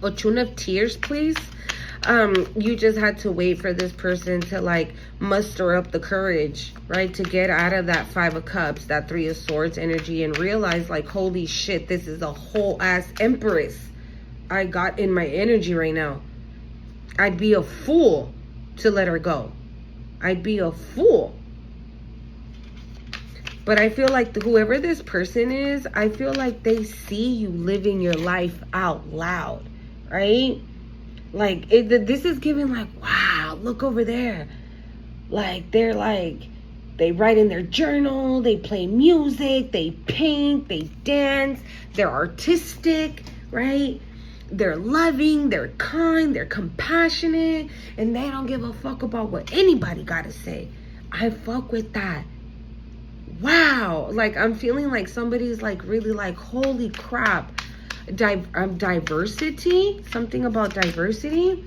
Ochun of Tears, please. You just had to wait for this person to like muster up the courage, right? To get out of that Five of Cups, that Three of Swords energy, and realize like, holy shit, this is a whole ass empress I got in my energy right now. I'd be a fool to let her go. I'd be a fool. But I feel like whoever this person is, I feel like they see you living your life out loud, right? Like, this is giving like, wow, look over there. Like, they write in their journal, they play music, they paint, they dance, they're artistic, right? They're loving, they're kind, they're compassionate, and they don't give a fuck about what anybody gotta say. I fuck with that. Wow. Like, I'm feeling like somebody's like really like, holy crap. Diversity, something about diversity.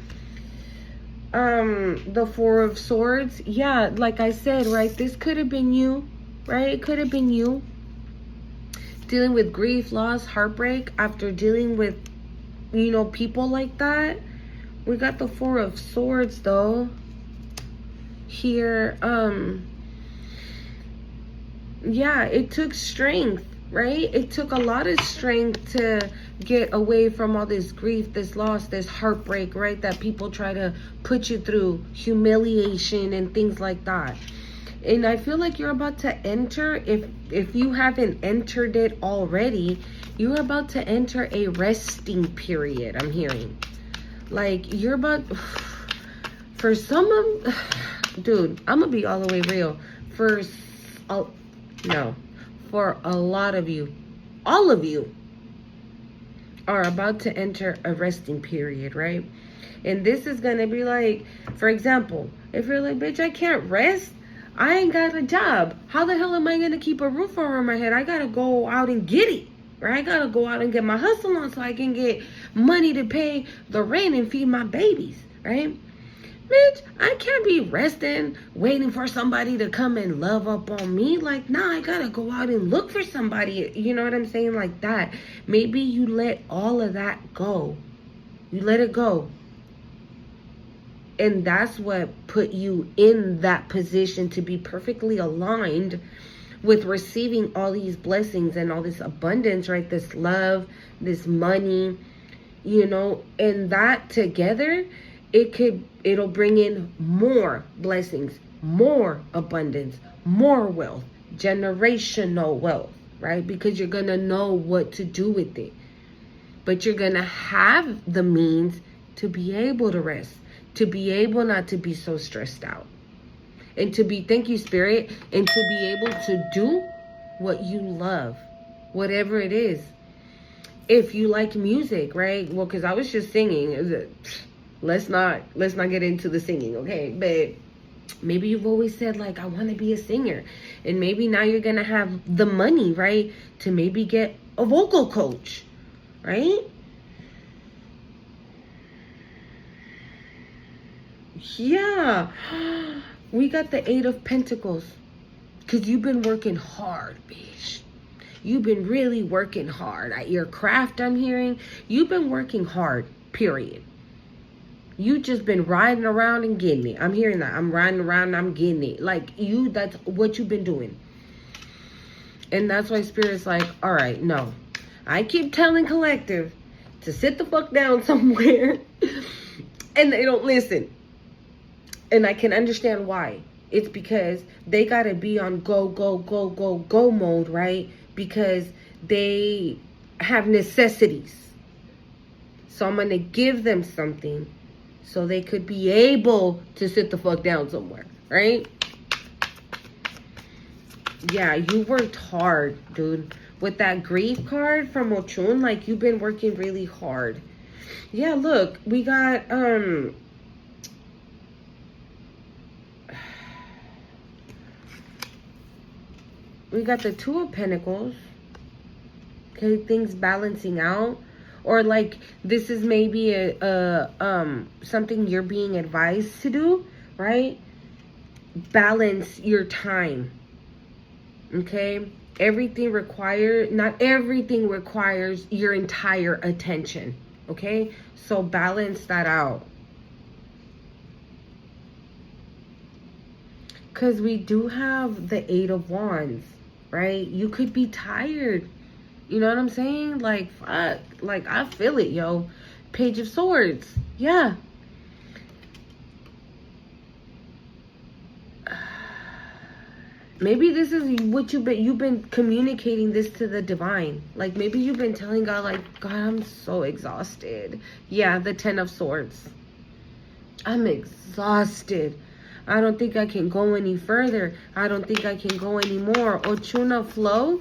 The Four of Swords. Yeah, like I said, right, this could have been you, right? It could have been you dealing with grief, loss, heartbreak after dealing with, you know, people like that. We got the Four of Swords though here. Yeah, it took strength, right? It took a lot of strength to get away from all this grief, this loss, this heartbreak, right? That people try to put you through, humiliation and things like that. And I feel like you're about to enter, if you haven't entered it already, you're about to enter a resting period, I'm hearing. Like, you're about, for some of, dude, I'm gonna be all the way real. For a lot of you, all of you are about to enter a resting period, right? And this is gonna be like, for example, if you're like, bitch, I can't rest, I ain't got a job, how the hell am I gonna keep a roof over my head? I gotta go out and get it, right? I gotta go out and get my hustle on so I can get money to pay the rent and feed my babies, right? Bitch, I can't be resting, waiting for somebody to come and love up on me. Like, nah, I gotta go out and look for somebody. You know what I'm saying? Like that. Maybe you let all of that go. You let it go. And that's what put you in that position to be perfectly aligned with receiving all these blessings and all this abundance, right? This love, this money, you know, and that together, it'll bring in more blessings, more abundance, more wealth, generational wealth, right? Because you're going to know what to do with it. But you're going to have the means to be able to rest, to be able not to be so stressed out. And to be, thank you, Spirit, and to be able to do what you love, whatever it is. If you like music, right? Well, because I was just singing. Let's not get into the singing, okay? But maybe you've always said, like, I want to be a singer. And maybe now you're going to have the money, right? To maybe get a vocal coach, right? Yeah. We got the Eight of Pentacles. Because you've been working hard, bitch. You've been really working hard at your craft, I'm hearing. You've been working hard, period. You just been riding around and getting it. I'm hearing that. I'm riding around and I'm getting it. Like, that's what you've been doing. And that's why Spirit's like, all right, no. I keep telling Collective to sit the fuck down somewhere. And they don't listen. And I can understand why. It's because they got to be on go, go, go, go, go mode, right? Because they have necessities. So I'm going to give them something so they could be able to sit the fuck down somewhere, right? Yeah, you worked hard, dude. With that grief card from Ochun, like, you've been working really hard. Yeah, look, we got, we got the Two of Pentacles. Okay, things balancing out. Or like this is maybe a something you're being advised to do, right? Balance your time. Okay? Not everything requires your entire attention. Okay? So balance that out. Because we do have the Eight of Wands, right? You could be tired. You know what I'm saying? Like, fuck. Like, I feel it, yo. Page of Swords. Yeah. Maybe this is what you've been communicating this to the divine. Like, maybe you've been telling God, like, God, I'm so exhausted. Yeah, the 10 of Swords. I'm exhausted. I don't think I can go any further. I don't think I can go anymore. Ochuna flow.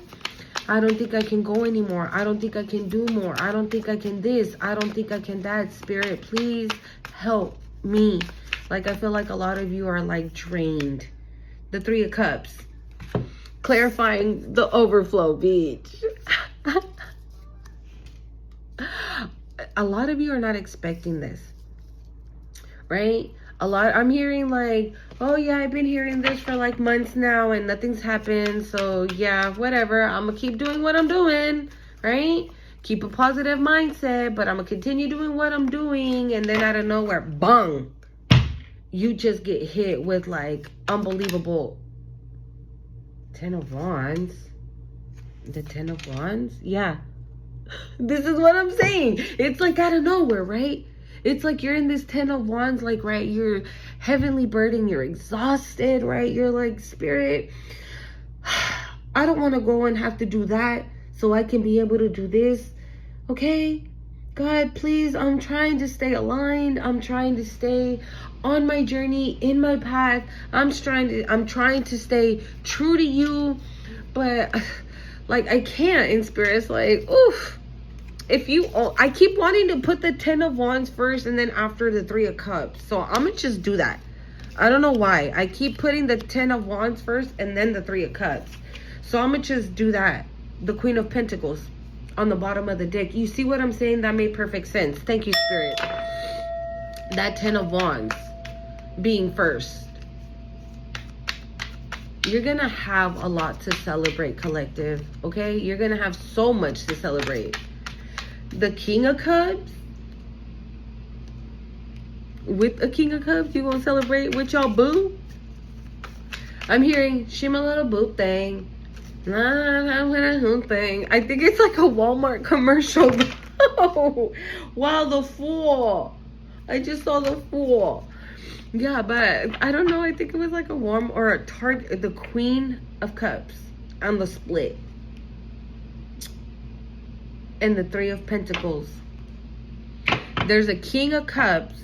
I don't think I can go anymore. I don't think I can do more. I don't think I can this. I don't think I can that. Spirit, please help me. Like, I feel like a lot of you are like drained. The 3 of Cups. Clarifying the overflow, bitch. A lot of you are not expecting this. Right? I'm hearing like, oh yeah, I've been hearing this for like months now and nothing's happened. So yeah, whatever. I'm gonna keep doing what I'm doing, right? Keep a positive mindset, but I'm gonna continue doing what I'm doing. And then out of nowhere, bang, you just get hit with like unbelievable 10 of Wands. The 10 of Wands? Yeah. This is what I'm saying. It's like out of nowhere, right? It's like you're in this 10 of Wands, like, right, you're heavenly burdened, you're exhausted, right? You're like, Spirit, I don't want to go and have to do that so I can be able to do this, okay? God, please, I'm trying to stay aligned. I'm trying to stay on my journey, in my path. I'm trying to stay true to you, but like, I can't. In Spirit, it's like, oof. I keep wanting to put the 10 of Wands first and then after the 3 of Cups. So I'm going to just do that. I don't know why. I keep putting the 10 of Wands first and then the 3 of Cups. So I'm going to just do that. The Queen of Pentacles on the bottom of the deck. You see what I'm saying? That made perfect sense. Thank you, Spirit. That 10 of Wands being first. You're going to have a lot to celebrate, collective. Okay? You're going to have so much to celebrate. The King of Cups, with a King of Cups, you gonna celebrate with y'all boo? I'm hearing shimma little boop thing. Thing. I think it's like a Walmart commercial. Wow, the Fool. I just saw the Fool. Yeah, but I don't know. I think it was like a Walmart or a Target. The Queen of Cups on the split. And the 3 of Pentacles. There's a King of Cups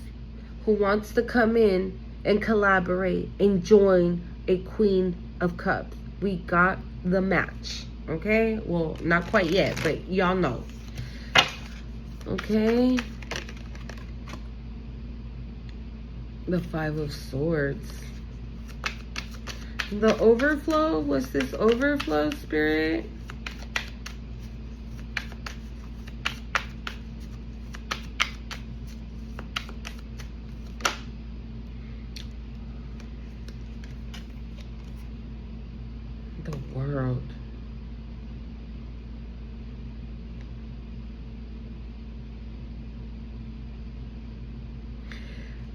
who wants to come in and collaborate and join a Queen of Cups. We got the match. Okay? Well, not quite yet, but y'all know. Okay? The 5 of Swords. The overflow? What's this overflow, Spirit? The World.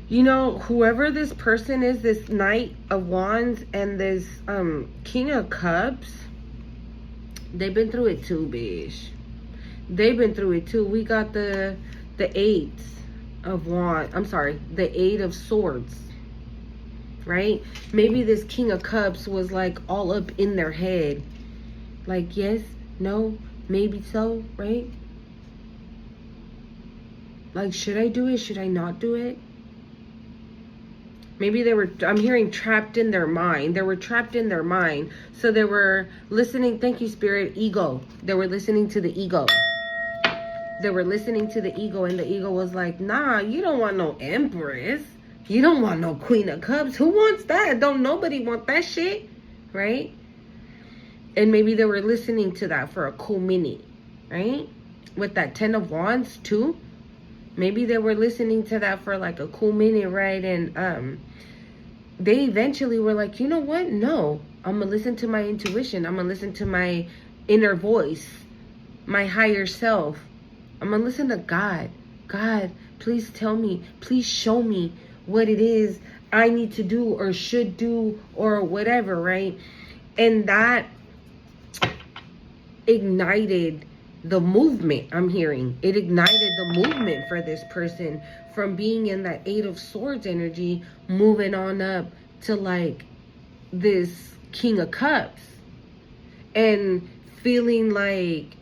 You know, whoever this person is, this Knight of Wands and this King of Cups, they've been through it too, bitch. They've been through it too. We got the 8 of Wands. I'm sorry, the 8 of Swords. Right? Maybe this King of Cups was like all up in their head. Like, yes, no, maybe so, right? Like, should I do it? Should I not do it? Maybe they were, I'm hearing trapped in their mind. They were trapped in their mind. So they were listening, thank you, Spirit, ego. They were listening to the ego. They were listening to the ego, and the ego was like, nah, you don't want no Empress. You don't want no Queen of Cups. Who wants that? Don't nobody want that shit, right? And maybe they were listening to that for a cool minute, right? With that 10 of Wands too. Maybe they were listening to that for like a cool minute, right? And they eventually were like, you know what? No, I'm gonna listen to my intuition. I'm gonna listen to my inner voice, my higher self. I'm gonna listen to God. God, please tell me, please show me what it is I need to do or should do or whatever, right? And that ignited the movement. I'm hearing it ignited the movement for this person from being in that 8 of Swords energy, moving on up to like this King of Cups and feeling like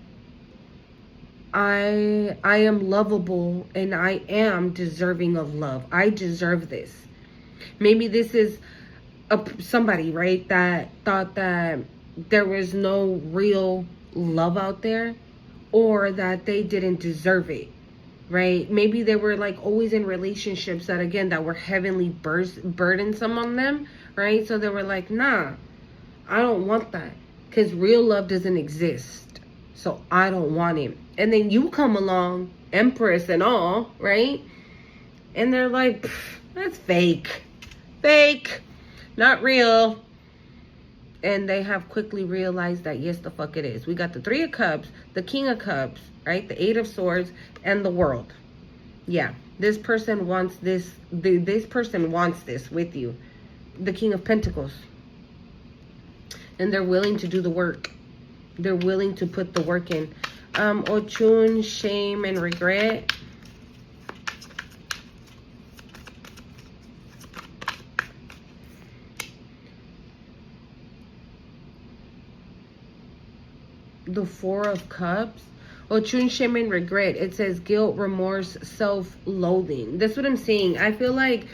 I am lovable and I am deserving of love. I deserve this. Maybe this is somebody, right, that thought that there was no real love out there, or that they didn't deserve it, right? Maybe they were like always in relationships that, again, that were heavily burdensome on them, right? So they were like, nah, I don't want that, because real love doesn't exist, so I don't want it. And then you come along, Empress and all, right? And they're like, that's fake, not real. And they have quickly realized that, yes, the fuck it is. We got the Three of Cups, the King of Cups, right? The Eight of Swords, and the World. Yeah, this person wants this. This person wants this with you. The King of Pentacles. And they're willing to do the work. They're willing to put the work in. Ochun, shame, and regret. The Four of Cups. Ochun, shame, and regret. It says guilt, remorse, self-loathing. That's what I'm saying. I feel like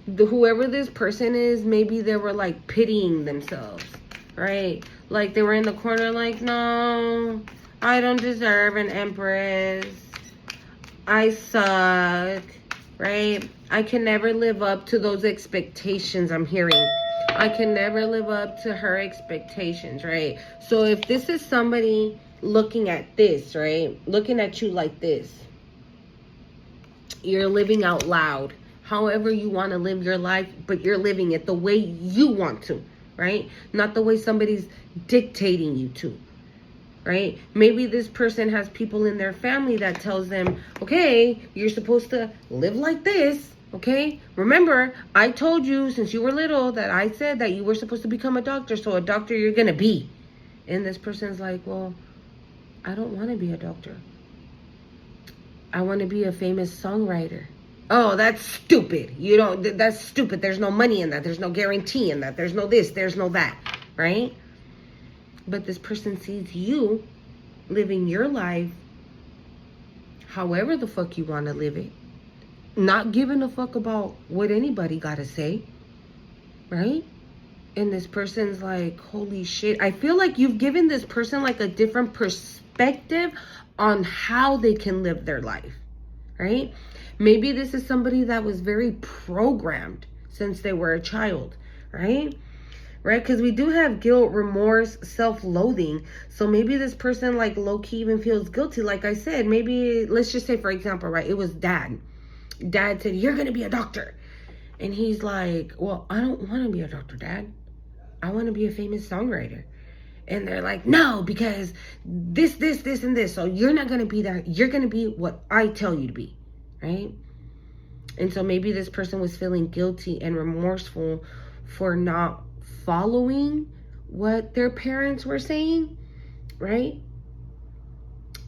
whoever this person is, maybe they were like pitying themselves, right? Like they were in the corner like, no, I don't deserve an Empress. I suck, right? I can never live up to those expectations I'm hearing. I can never live up to her expectations, right? So if this is somebody looking at this, right? Looking at you like this. You're living out loud. However you want to live your life, but you're living it the way you want to, right? Not the way somebody's dictating you to, right? Maybe this person has people in their family that tells them, okay, you're supposed to live like this. Okay, remember, I told you since you were little that I said that you were supposed to become a doctor, so a doctor you're going to be. And this person's like, well, I don't want to be a doctor. I want to be a famous songwriter. Oh, that's stupid. You don't, that's stupid. There's no money in that. There's no guarantee in that. There's no this, there's no that, right? But this person sees you living your life however the fuck you want to live it. Not giving a fuck about what anybody gotta say, right? And this person's like, holy shit. I feel like you've given this person like a different perspective on how they can live their life, right? Maybe this is somebody that was very programmed since they were a child, right? Right? Because we do have guilt, remorse, self-loathing. So maybe this person like low-key even feels guilty. Like I said, maybe, let's just say, for example, right? It was dad. Dad said, you're going to be a doctor. And he's like, well, I don't want to be a doctor, Dad. I want to be a famous songwriter. And they're like, no, because this, and this. So you're not going to be that. You're going to be what I tell you to be, right? And so maybe this person was feeling guilty and remorseful for not following what their parents were saying, right?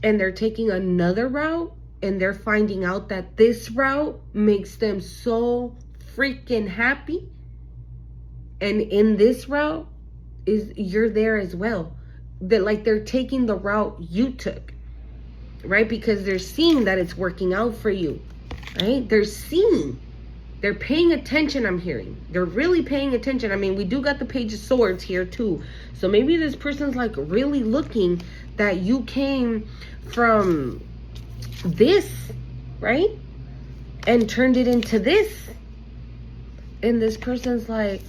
And they're taking another route. And they're finding out that this route makes them so freaking happy. And in this route is you're there as well. That like they're taking the route you took, right? Because they're seeing that it's working out for you, right? They're paying attention. I'm hearing they're really paying attention. I mean, we do got the Page of Swords here too. So maybe this person's like really looking that you came from this, right? And turned it into this. And this person's like,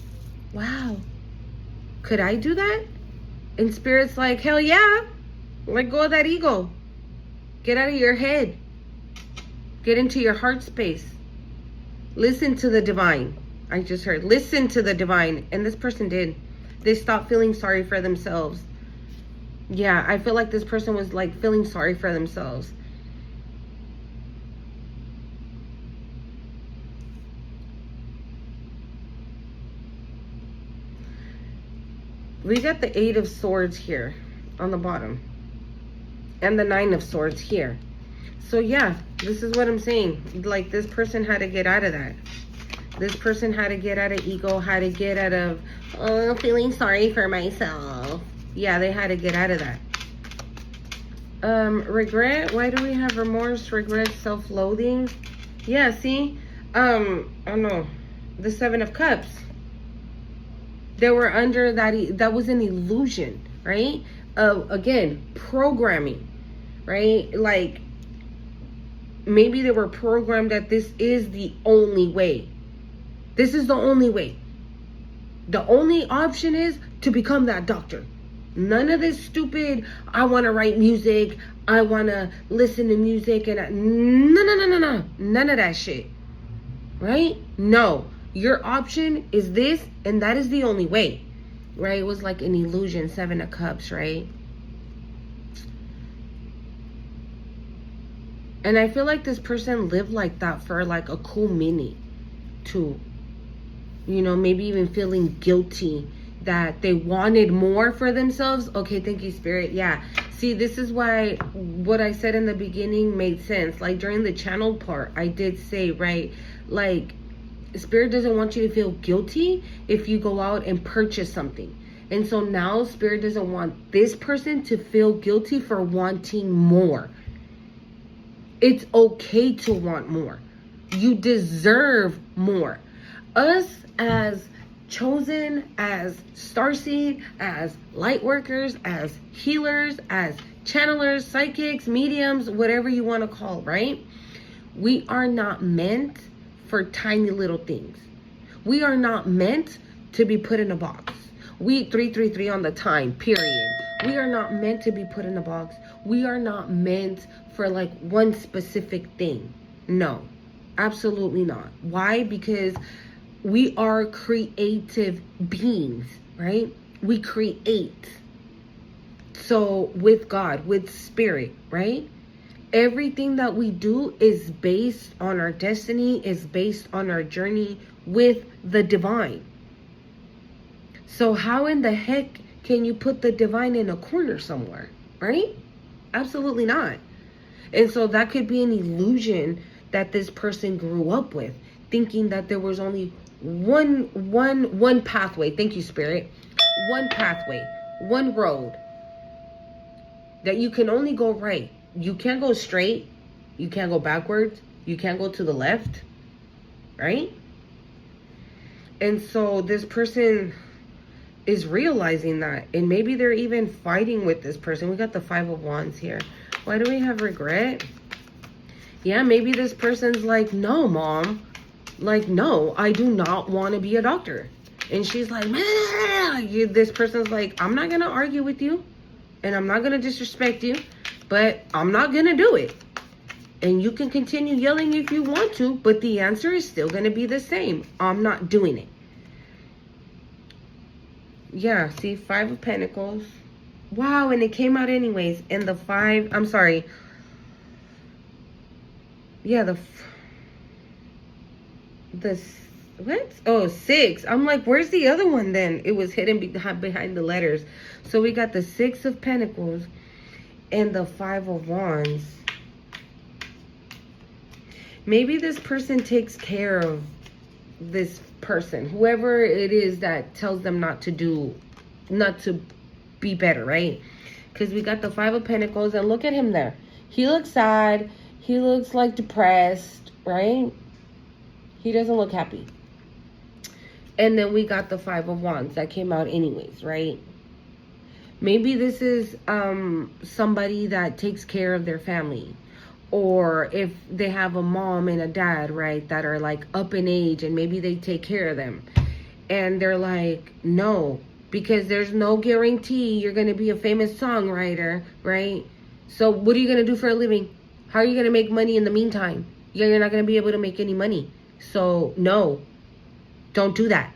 wow, could I do that? And Spirit's like, hell yeah. Let go of that ego. Get out of your head. Get into your heart space. Listen to the divine. I just heard, listen to the divine. And this person did. They stopped feeling sorry for themselves. Yeah, I feel like this person was like feeling sorry for themselves. We got the Eight of Swords here on the bottom. And the Nine of Swords here. So yeah, this is what I'm saying. Like this person had to get out of that. This person had to get out of ego, had to get out of feeling sorry for myself. Yeah, they had to get out of that. Regret. Why do we have remorse, regret, self-loathing? Yeah, see? I don't know. The Seven of Cups. They were under that was an illusion, right? Again, programming, right? Like, maybe they were programmed that this is the only way. This is the only way. The only option is to become that doctor. None of this stupid, I want to write music, I want to listen to music, and no. None of that shit. Right? No. Your option is this, and that is the only way. Right? It was like an illusion, Seven of Cups, right? And I feel like this person lived like that for like a cool minute, too. You know, maybe even feeling guilty that they wanted more for themselves. Okay, thank you, Spirit. Yeah. See, this is why what I said in the beginning made sense. Like during the channel part, I did say, right, like Spirit doesn't want you to feel guilty if you go out and purchase something. And so now Spirit doesn't want this person to feel guilty for wanting more. It's okay to want more. You deserve more. Us as chosen, as starseed, as light workers, as healers, as channelers, psychics, mediums, whatever you want to call, right? We are not meant for tiny little things. We are not meant to be put in a box. We 333 on the time, period. We are not meant to be put in a box. We are not meant for like one specific thing. No, absolutely not. Why? Because we are creative beings, right? We create. So with God, with Spirit, right? Everything that we do is based on our destiny, is based on our journey with the divine. So how in the heck can you put the divine in a corner somewhere, right? Absolutely not. And so that could be an illusion that this person grew up with, thinking that there was only one pathway. Thank you, Spirit. One pathway, one road, that you can only go right. You can't go straight. You can't go backwards. You can't go to the left, right? And so this person is realizing that, and maybe they're even fighting with this person. We got the Five of Wands here. Why do we have regret? Yeah, maybe this person's like, no, Mom. Like, no, I do not want to be a doctor. And she's like, this person's like, I'm not going to argue with you. And I'm not going to disrespect you. But I'm not going to do it. And you can continue yelling if you want to. But the answer is still going to be the same. I'm not doing it. Yeah, see, Five of Pentacles. Wow, and it came out anyways. And the five, I'm sorry. Yeah, what? Oh, 6. I'm like, where's the other one then? It was hidden behind the letters. So we got the 6 of Pentacles and the 5 of Wands. Maybe this person takes care of this person, whoever it is that tells them not to be better, right? Because we got the 5 of Pentacles, and look at him there. He looks sad. He looks like depressed, right? He doesn't look happy. And then we got the 5 of Wands that came out anyways, right? Maybe this is somebody that takes care of their family. Or if they have a mom and a dad, right, that are like up in age and maybe they take care of them. And they're like, no, because there's no guarantee you're going to be a famous songwriter, right? So what are you going to do for a living? How are you going to make money in the meantime? You're not going to be able to make any money. So no, don't do that.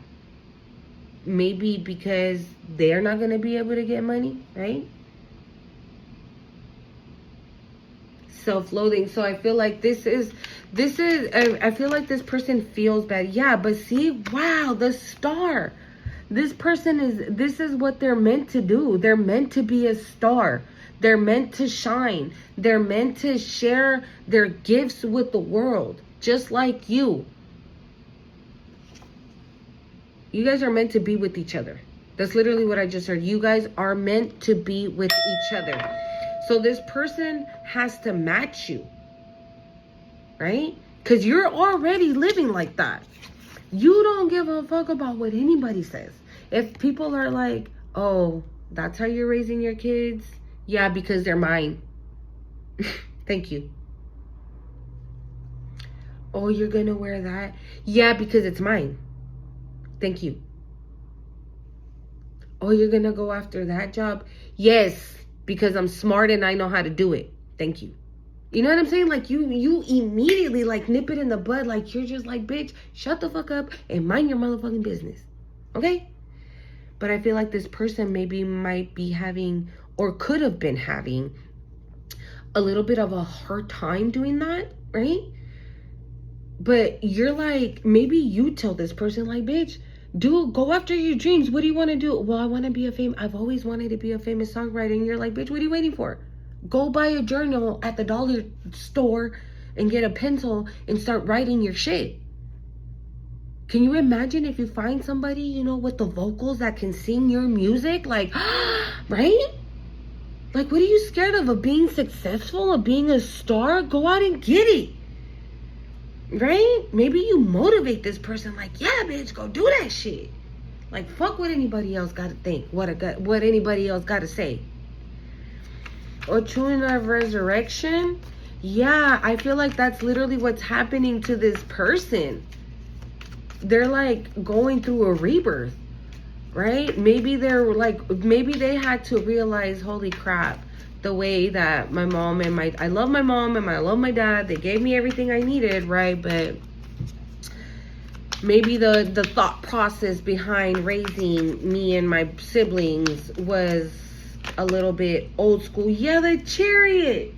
Maybe because they're not going to be able to get money, right? Self-loathing. So I feel like this is I feel like this person feels bad. Yeah, but see, wow, the star. This is what they're meant to do. They're meant to be a star. They're meant to shine. They're meant to share their gifts with the world, just like you. You guys are meant to be with each other. That's literally what I just heard. You guys are meant to be with each other. So this person has to match you, right? Because you're already living like that. You don't give a fuck about what anybody says. If people are like, oh, that's how you're raising your kids? Yeah, because they're mine. Thank you. Oh, you're gonna wear that? Yeah, because it's mine. Thank you. Oh, you're gonna go after that job? Yes, because I'm smart and I know how to do it. Thank you. You know what I'm saying? Like you immediately like nip it in the bud. Like you're just like, bitch, shut the fuck up and mind your motherfucking business. Okay? But I feel like this person maybe might be having or could have been having a little bit of a hard time doing that, right? But you're like, maybe you tell this person like, bitch, go after your dreams. What do you want to do? Well, I want to be I've always wanted to be a famous songwriter. And you're like, bitch, what are you waiting for? Go buy a journal at the dollar store and get a pencil and start writing your shit. Can you imagine if you find somebody, you know, with the vocals that can sing your music? Like, right? Like, what are you scared of being successful, of being a star? Go out and get it. Right? Maybe you motivate this person like, yeah, bitch, go do that shit. Like, fuck what anybody else got to think, what anybody else got to say. Or Tune of Resurrection. Yeah, I feel like that's literally what's happening to this person. They're like going through a rebirth, right? Maybe they had to realize, holy crap, the way that my mom and I love my mom and I love my dad. They gave me everything I needed, right? But maybe the thought process behind raising me and my siblings was a little bit old school. Yeah, the Chariot.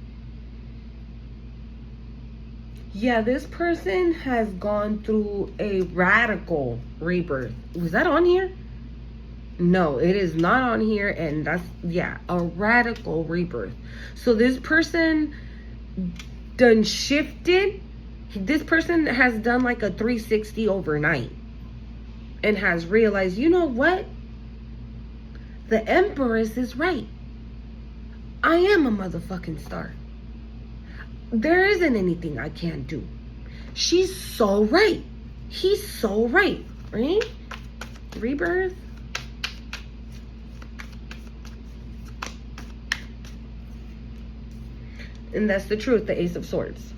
Yeah, this person has gone through a radical rebirth. Was that on here? No, it is not on here. And that's, yeah, a radical rebirth. So this person done shifted. This person has done like a 360 overnight and has realized, you know what? The Empress is right. I am a motherfucking star. There isn't anything I can't do. She's so right. He's so right, right? Rebirth. And that's the truth, the Ace of Swords.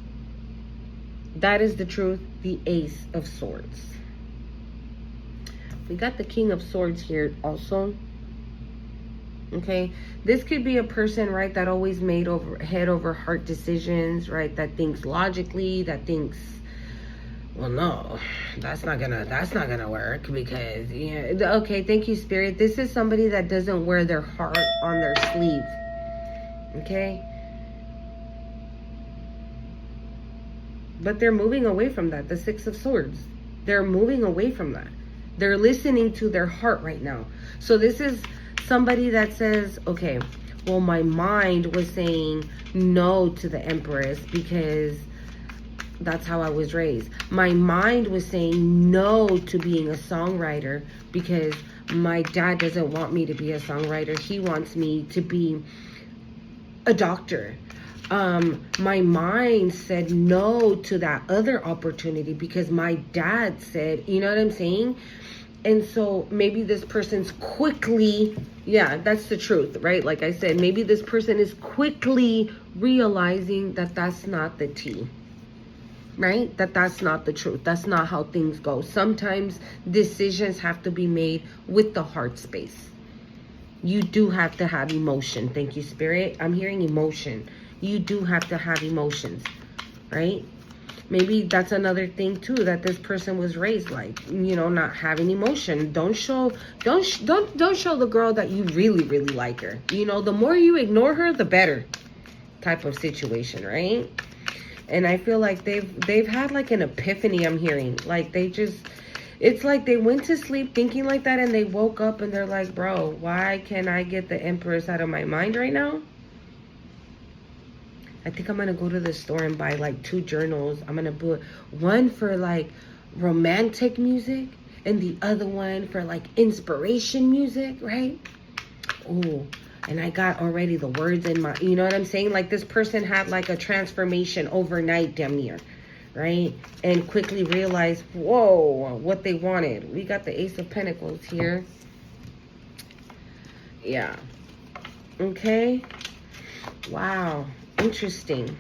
That is the truth, the Ace of Swords. We got the King of Swords here also. Okay, this could be a person, right, that always made head over heart decisions, right, that thinks logically, that thinks, well, no, that's not gonna work because, yeah, okay, thank you, Spirit. This is somebody that doesn't wear their heart on their sleeve, okay? But they're moving away from that, the Six of Swords. They're moving away from that. They're listening to their heart right now. So this is somebody that says, okay, well, my mind was saying no to the Empress because that's how I was raised. My mind was saying no to being a songwriter because my dad doesn't want me to be a songwriter. He wants me to be a doctor. My mind said no to that other opportunity because my dad said, you know what I'm saying? And so maybe this person's quickly, yeah, that's the truth, right? Like I said, maybe this person is quickly realizing that that's not the tea, right? That's not the truth. That's not how things go. Sometimes decisions have to be made with the heart space. You do have to have emotion. Thank you, Spirit. I'm hearing emotion. You do have to have emotions, right? Maybe that's another thing too, that this person was raised like, you know, not having emotion. Don't show the girl that you really, really like her. You know, the more you ignore her, the better type of situation, right? And I feel like they've had like an epiphany, I'm hearing. Like it's like they went to sleep thinking like that and they woke up and they're like, bro, why can't I get the Empress out of my mind right now? I think I'm going to go to the store and buy like 2 journals. I'm going to put one for like romantic music and the other one for like inspiration music, right? Oh, and I got already the words in my, you know what I'm saying? Like this person had like a transformation overnight, damn near, right? And quickly realized, whoa, what they wanted. We got the Ace of Pentacles here. Yeah. Okay. Wow. Interesting.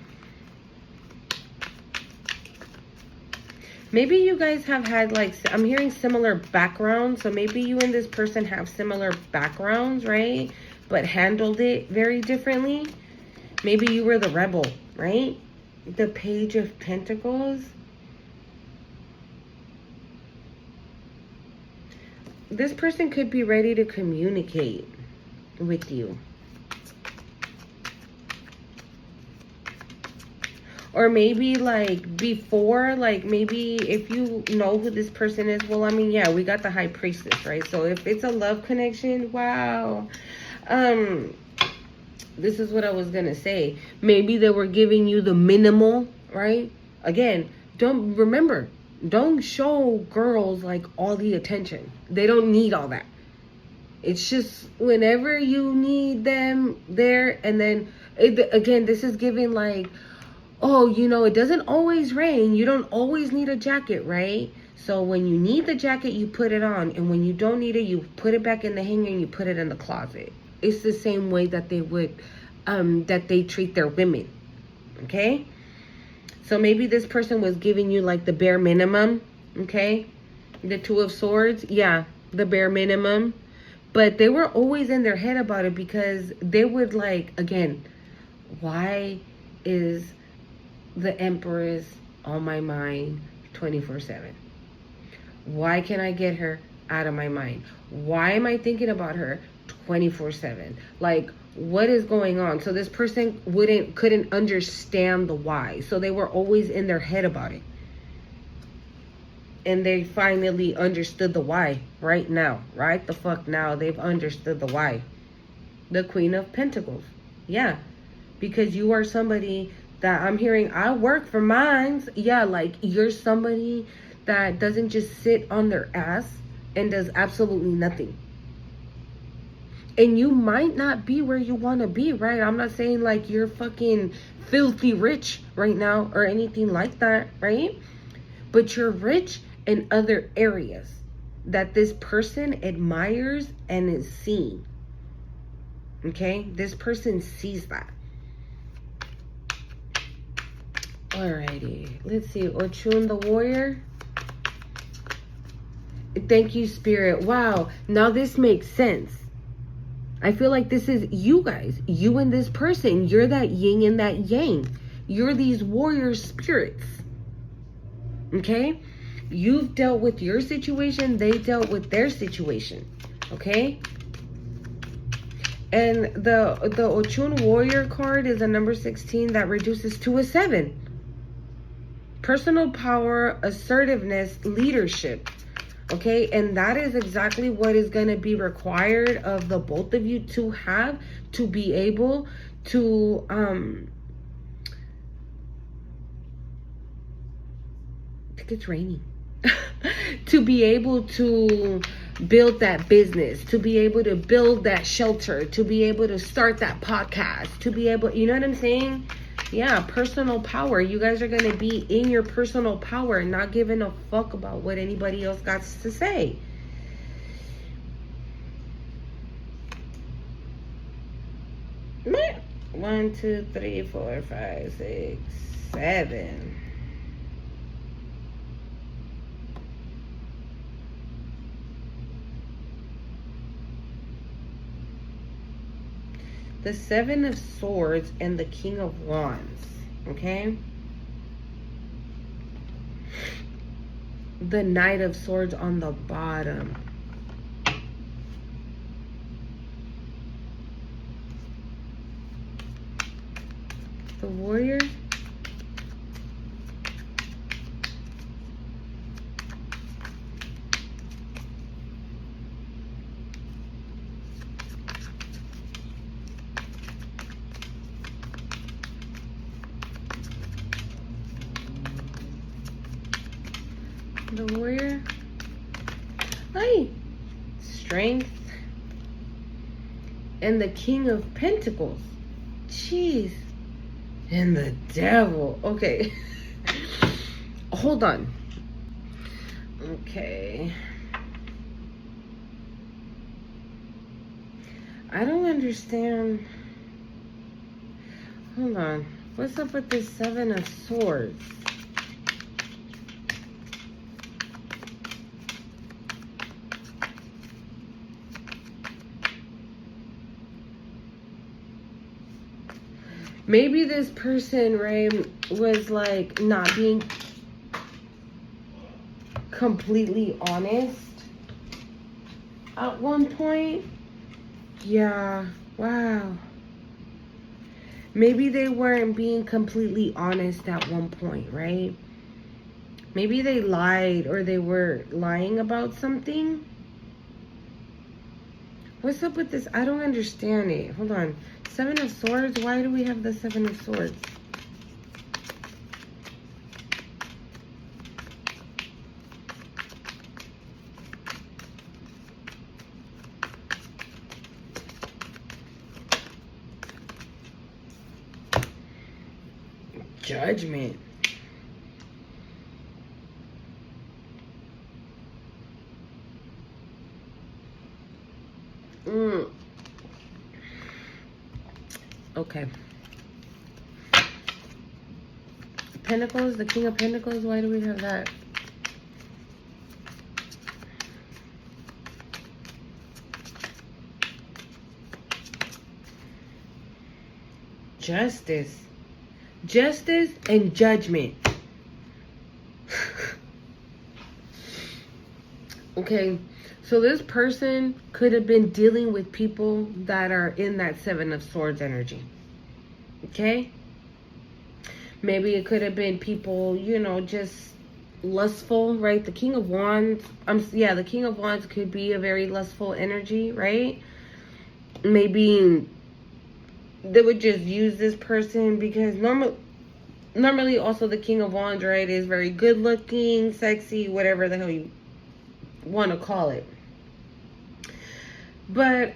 Maybe you guys have had like, I'm hearing similar backgrounds. So maybe you and this person have similar backgrounds, right? But handled it very differently. Maybe you were the rebel, right? The Page of Pentacles. This person could be ready to communicate with you. Or maybe like before, like maybe if you know who this person is, well, I mean, yeah, we got the High Priestess, right? So if it's a love connection, wow. This is what I was gonna say. Maybe they were giving you the minimal, right? Again, don't show girls like all the attention. They don't need all that. It's just whenever you need them there, and then again, this is giving like, oh, you know, it doesn't always rain. You don't always need a jacket, right? So when you need the jacket, you put it on, and when you don't need it, you put it back in the hanger and you put it in the closet. It's the same way that they would, that they treat their women, okay? So maybe this person was giving you like the bare minimum, okay? The Two of Swords, yeah, the bare minimum. But they were always in their head about it because they would like, again, why is the Empress on my mind 24/7? Why can't I get her out of my mind? Why am I thinking about her 24/7? Like, what is going on? So this person couldn't understand the why. So they were always in their head about it. And they finally understood the why right now. Right the fuck now. They've understood the why. The Queen of Pentacles. Yeah. Because you are somebody that I'm hearing, I work for mines. Yeah, like you're somebody that doesn't just sit on their ass and does absolutely nothing. And you might not be where you want to be, right? I'm not saying like you're fucking filthy rich right now or anything like that, right? But you're rich in other areas that this person admires and is seeing. Okay? This person sees that. Alrighty. Let's see. Ochun the Warrior. Thank you, Spirit. Wow. Now this makes sense. I feel like this is you guys. You and this person. You're that yin and that yang. You're these warrior spirits. Okay? You've dealt with your situation. They dealt with their situation. Okay? And the Ochun Warrior card is a number 16 that reduces to a 7. Personal power, assertiveness, leadership. Okay, and that is exactly what is going to be required of the both of you to have to be able to I think it's raining. To be able to build that business, to be able to build that shelter, to be able to start that podcast, to be able, you know what I'm saying? Yeah, personal power. You guys are going to be in your personal power and not giving a fuck about what anybody else got to say. One, 2, 3, 4, 5, 6, 7. The Seven of Swords and the King of Wands, okay? The Knight of Swords on the bottom. The Warrior. The Warrior, Strength, and the King of Pentacles. Jeez. And the Devil. Okay. Hold on. Okay. I don't understand. Hold on. What's up with this Seven of Swords? Maybe this person, right, was like not being completely honest at one point. Yeah, wow. Maybe they weren't being completely honest at one point, right? Maybe they lied, or they were lying about something. What's up with this? I don't understand it. Hold on. Seven of Swords. Why do we have the Seven of Swords? Judgment. Okay. Pentacles, the King of Pentacles. Why do we have that? Justice. Justice and Judgment. Okay, so this person could have been dealing with people that are in that Seven of Swords energy. Okay? Maybe it could have been people, you know, just lustful, right? The King of Wands. Yeah, the King of Wands could be a very lustful energy, right? Maybe they would just use this person because normally also the King of Wands, right, is very good looking, sexy, whatever the hell you want to call it. But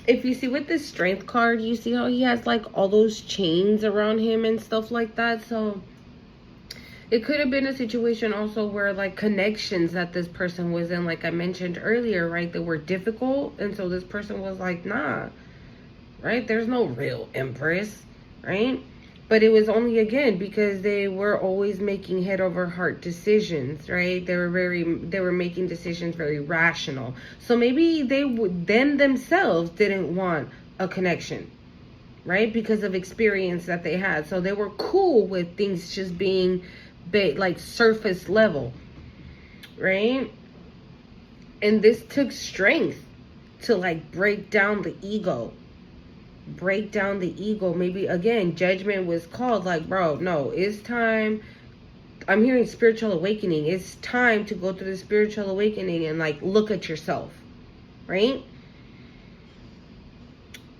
if you see with this Strength card, you see how he has like all those chains around him and stuff like that. So it could have been a situation also where like connections that this person was in, like I mentioned earlier, right, that were difficult. And so this person was like, nah, right? There's no real Empress, right? But it was only, again, because they were always making head over heart decisions, right? They were making decisions very rational. So maybe them themselves didn't want a connection, right? Because of experience that they had. So they were cool with things just being like surface level, right? And this took strength to like break down the ego. Maybe again, Judgment was called, like, bro, no, it's time. I'm hearing spiritual awakening. It's time to go through the spiritual awakening and like look at yourself, right?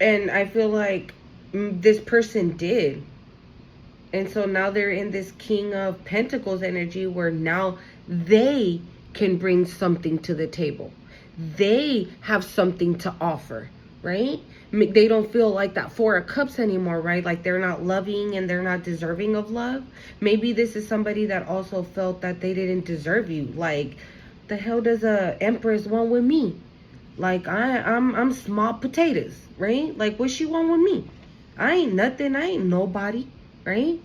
And I feel like this person did. And so now they're in this King of Pentacles energy where now they can bring something to the table. They have something to offer, right? They don't feel like that Four of Cups anymore, right? Like they're not loving and they're not deserving of love. Maybe this is somebody that also felt that they didn't deserve you. Like, the hell does a Empress want with me? Like, I'm small potatoes, right? Like, what she want with me? I ain't nothing. I ain't nobody, right?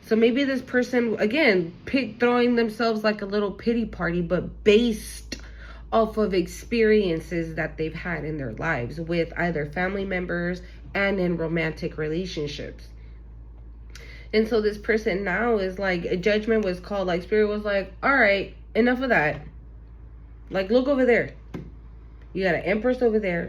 So maybe this person, again, throwing themselves like a little pity party, but based off of experiences that they've had in their lives with either family members and in romantic relationships. And so this person now is like, a Judgment was called, like Spirit was like, all right, enough of that. Like, look over there. You got an Empress over there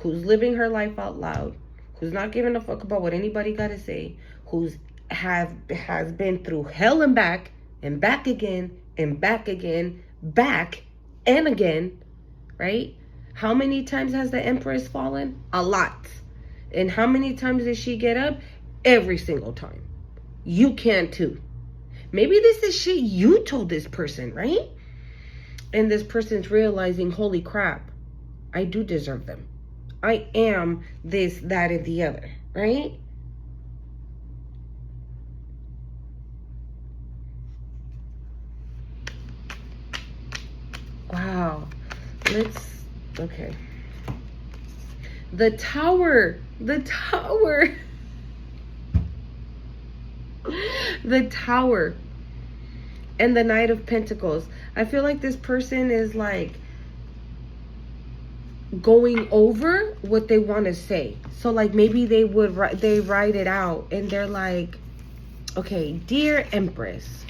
who's living her life out loud, who's not giving a fuck about what anybody got to say, who's has been through hell and back again and back again, back and again, right? How many times has the Empress fallen? A lot. And how many times did she get up? Every single time. You can too. Maybe this is shit you told this person, right? And this person's realizing, holy crap, I do deserve them. I am this, that, and the other, right? Wow. Okay. The Tower. The Tower. The Tower. And the Knight of Pentacles. I feel like this person is like going over what they want to say. So like maybe they write it out and they're like, okay, dear Empress,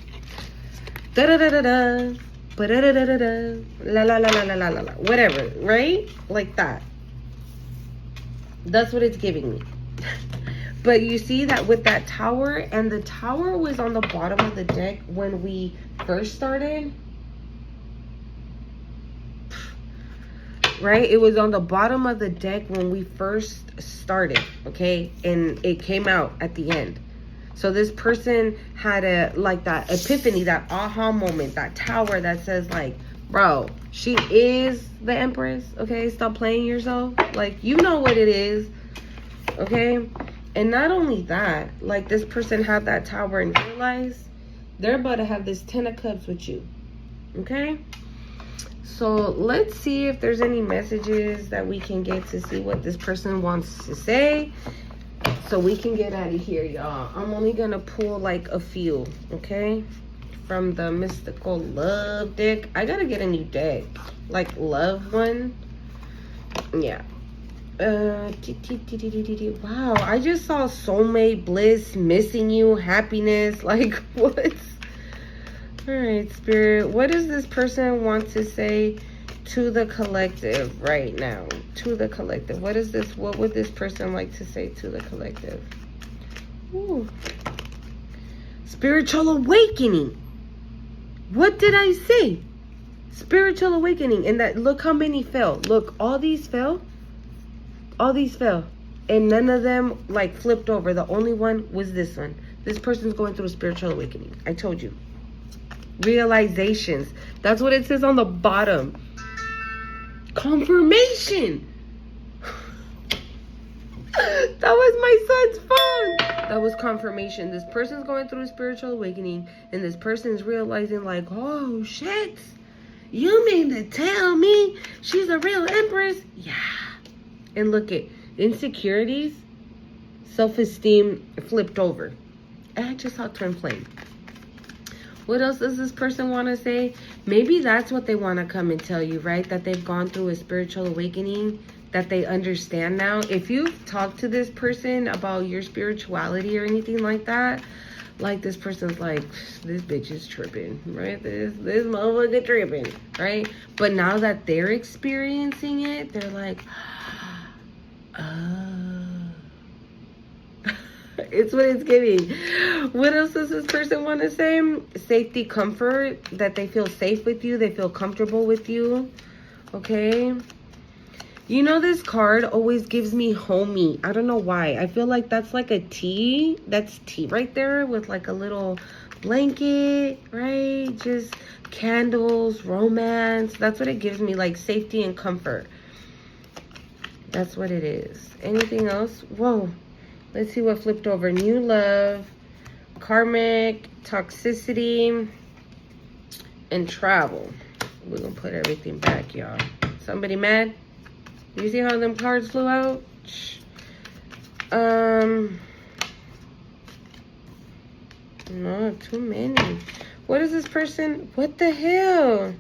da da da da da, ba da da da da da, la la la la la la la la, whatever, right? Like that. That's what it's giving me. But you see that with that Tower, and the Tower was on the bottom of the deck when we first started. Right? It was on the bottom of the deck when we first started, okay? And it came out at the end. So this person had that epiphany, that aha moment, that Tower that says like, bro, she is the Empress, okay? Stop playing yourself. Like, you know what it is, okay? And not only that, like this person had that Tower and realized they're about to have this 10 of Cups with you, okay? So let's see if there's any messages that we can get to see what this person wants to say, so we can get out of here, y'all. I'm only gonna pull like a few, okay, from the Mystical Love deck. I gotta get a new deck, like love one. Yeah. Wow, I just saw soulmate, bliss, missing you, happiness. Like, what? All right, Spirit, what does this person want to say to the collective right now? To the collective. What would this person like to say to the collective? Ooh. Spiritual awakening. What did I say? Spiritual awakening. And that, look how many fell. Look, all these fell. All these fell. And none of them like flipped over. The only one was this one. This person's going through a spiritual awakening. I told you. Realizations. That's what it says on the bottom. Confirmation. That was my son's phone. That was confirmation. This person's going through a spiritual awakening, and this person's realizing like, oh shit, you mean to tell me she's a real Empress? Yeah. And look at insecurities, self-esteem flipped over. And I just saw twin flame. What else does this person want to say? Maybe that's what they want to come and tell you, right? That they've gone through a spiritual awakening, that they understand now. If you've talked to this person about your spirituality or anything like that, like this person's like, this bitch is tripping, right? This motherfucker tripping, right? But now that they're experiencing it, they're like, oh. It's what it's giving. What else does this person want to say? Safety, comfort, that they feel safe with you. They feel comfortable with you. Okay. You know, this card always gives me homey. I don't know why. I feel like that's like a tea. That's tea right there with like a little blanket, right? Just candles, romance. That's what it gives me, like safety and comfort. That's what it is. Anything else? Whoa. Let's see what flipped over. New love, karmic, toxicity, and travel. We're going to put everything back, y'all. Somebody mad? You see how them cards flew out? No, too many. What is this person? What the hell?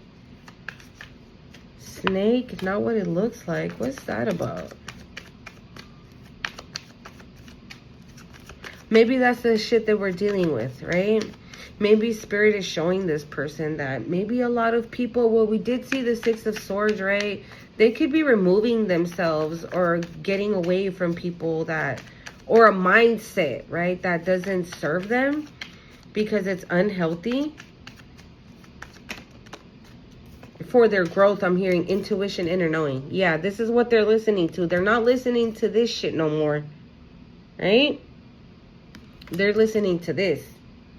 Snake, not what it looks like. What's that about? Maybe that's the shit that we're dealing with, right? Maybe Spirit is showing this person that maybe a lot of people, well, we did see the Six of Swords, right? They could be removing themselves or getting away from people that, or a mindset, right, that doesn't serve them because it's unhealthy. For their growth, I'm hearing intuition, inner knowing. Yeah, this is what they're listening to. They're not listening to this shit no more, right? They're listening to this.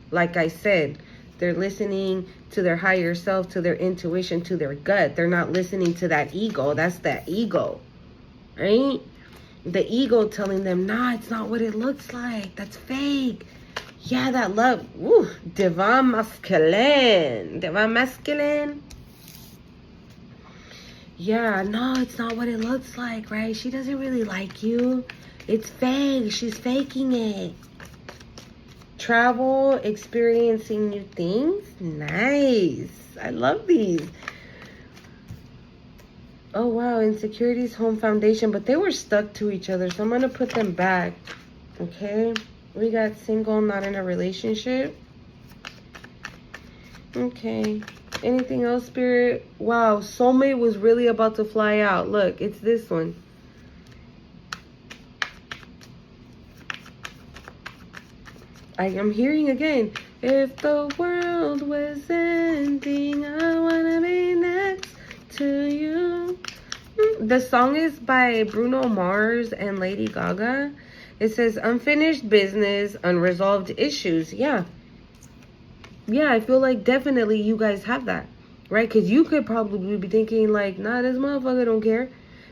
Like I said, they're listening to their higher self, to their intuition, to their gut. They're not listening to that ego. That's that ego, right? The ego telling them, nah, it's not what it looks like. That's fake. Yeah, that love. Ooh, divine masculine. Divine masculine. Yeah, no, it's not what it looks like, right? She doesn't really like you. It's fake. She's faking it. Travel, experiencing new things. Nice. I love these. Oh, wow. Insecurities, home foundation. But they were stuck to each other. So I'm going to put them back. Okay. We got single, not in a relationship. Okay. Anything else, Spirit? Wow. Soulmate was really about to fly out. Look, it's this one. I am hearing again. If the world was ending, I wanna be next to you. The song is by Bruno Mars and Lady Gaga. It says unfinished business, unresolved issues. Yeah. Yeah, I feel like definitely you guys have that, right? Because you could probably be thinking like, nah, this motherfucker don't care.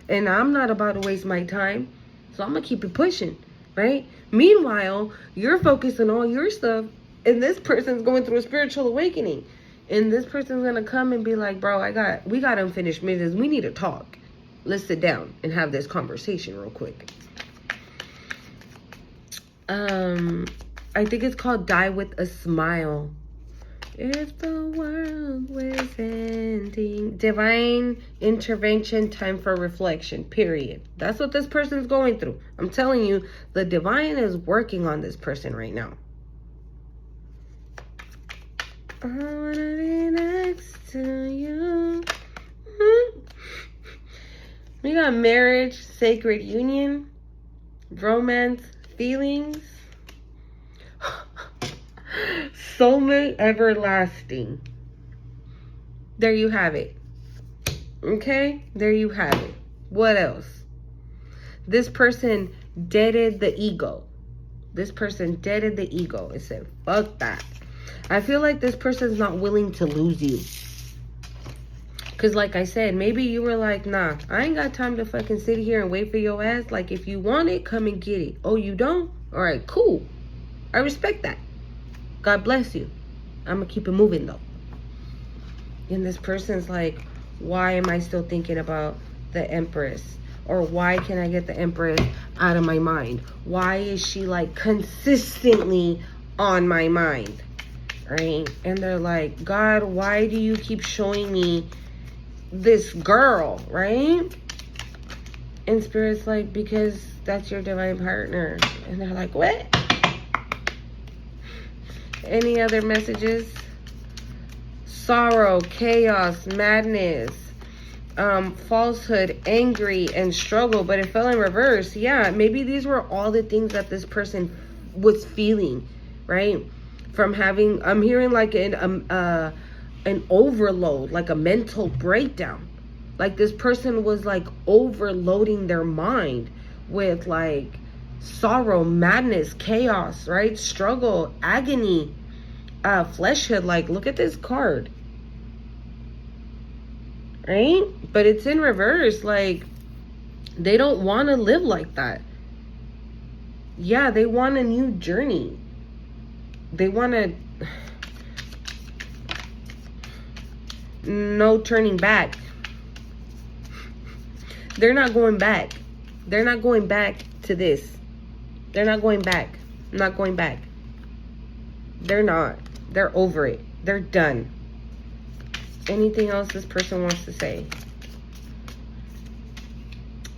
And I'm not about to waste my time. So I'm going to keep it pushing, right? Meanwhile, you're focused on all your stuff. And this person's going through a spiritual awakening. And this person's going to come and be like, bro, we got unfinished business. We need to talk. Let's sit down and have this conversation real quick. I think it's called Die With a Smile. If the world was ending. Divine intervention, time for reflection, period. That's what this person's going through. I'm telling you, the divine is working on this person right now. I want to be next to you. We got marriage, sacred union, romance, feelings. Soulmate everlasting. There you have it. Okay? There you have it. What else? This person deaded the ego. This person deaded the ego and said, fuck that. I feel like this person's not willing to lose you. Because like I said, maybe you were like, nah, I ain't got time to fucking sit here and wait for your ass. Like, if you want it, come and get it. Oh, you don't? All right, cool. I respect that. God bless you. I'm going to keep it moving, though. And this person's like, why am I still thinking about the Empress? Or why can't I get the Empress out of my mind? Why is she, like, consistently on my mind? Right? And they're like, God, why do you keep showing me this girl? Right? And Spirit's like, because that's your divine partner. And they're like, what? Any other messages? Sorrow, chaos, madness, falsehood, angry, and struggle, but it fell in reverse. Yeah, maybe these were all the things that this person was feeling, right? From having, I'm hearing like an overload, like a mental breakdown. Like this person was like overloading their mind with like sorrow, madness, chaos, right? Struggle, agony, fleshhood. Like, look at this card, right? But it's in reverse. Like, they don't want to live like that. Yeah, they want a new journey. They want to, no turning back. They're not going back. They're not going back to this. They're not going back. Not going back. They're not. They're over it. They're done. Anything else this person wants to say?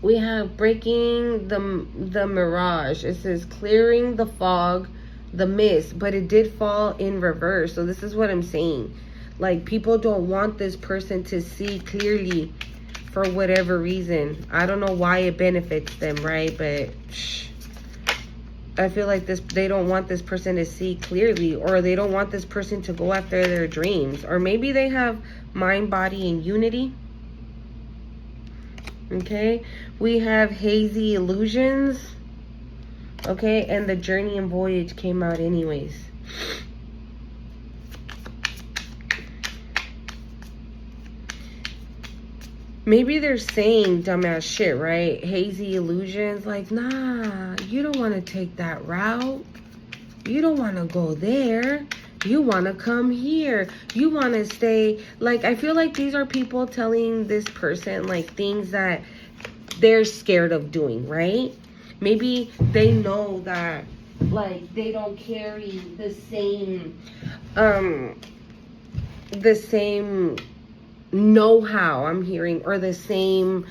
We have breaking the mirage. It says clearing the fog, the mist, but it did fall in reverse. So this is what I'm saying. Like, people don't want this person to see clearly for whatever reason. I don't know why it benefits them, right? But I feel like they don't want this person to see clearly, or they don't want this person to go after their dreams. Or maybe they have mind, body, and unity. Okay, we have hazy illusions. Okay, and the journey and voyage came out anyways. maybe they're saying dumbass shit, right? Hazy illusions, like, nah, you don't want to take that route. You don't want to go there. You want to come here. You want to stay. Like, I feel like these are people telling this person, like, things that they're scared of doing, right? Maybe they know that, like, they don't carry the same know-how I'm hearing, or the same,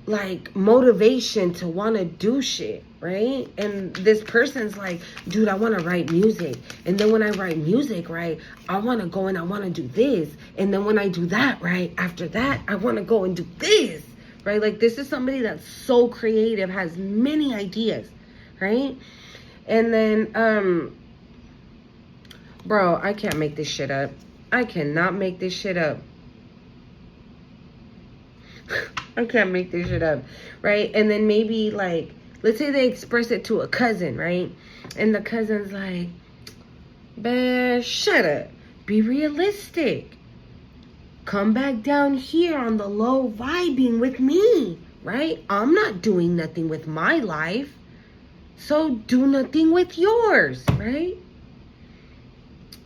like, motivation to want to do shit, right? And this person's like, dude, I want to write music. And then when I write music, right, I want to go and I want to do this. And then when I do that, right, after that, I want to go and do this, right? Like, this is somebody that's so creative, has many ideas, right? And then, bro, I can't make this shit up. I cannot make this shit up. I can't make this shit up, right? And then maybe, like, let's say they express it to a cousin, right? And the cousin's like, man, shut up. Be realistic. Come back down here on the low vibing with me, right? I'm not doing nothing with my life, so do nothing with yours, right?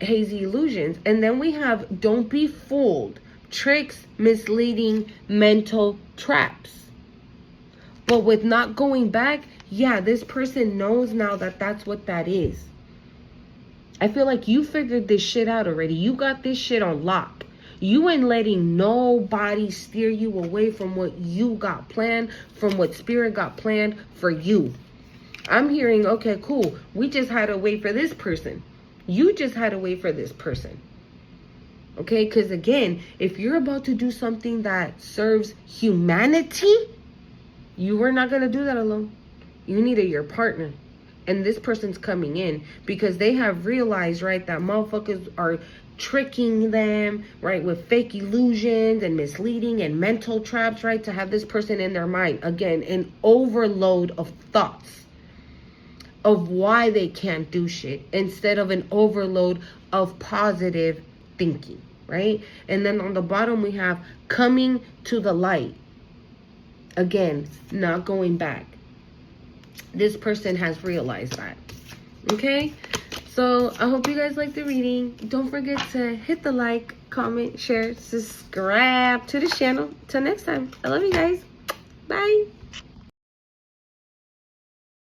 Hazy illusions. And then we have don't be fooled. Tricks, misleading, mental traps. But with not going back, yeah, this person knows now that that's what that is. I feel like you figured this shit out already. You got this shit on lock. You ain't letting nobody steer you away from what you got planned, from what spirit got planned for you. I'm hearing, okay, cool. We just had to wait for this person. You just had to wait for this person. Okay, because again, if you're about to do something that serves humanity, you are not going to do that alone. You need your partner. And this person's coming in because they have realized, right, that motherfuckers are tricking them, right, with fake illusions and misleading and mental traps, right, to have this person in their mind. Again, an overload of thoughts of why they can't do shit instead of an overload of positive thinking, right? And then on the bottom we have coming to the light. Again, not going back. This person has realized that. Okay? So I hope you guys like the reading. Don't forget to hit the like, comment, share, subscribe to the channel. Till next time. I love you guys. Bye.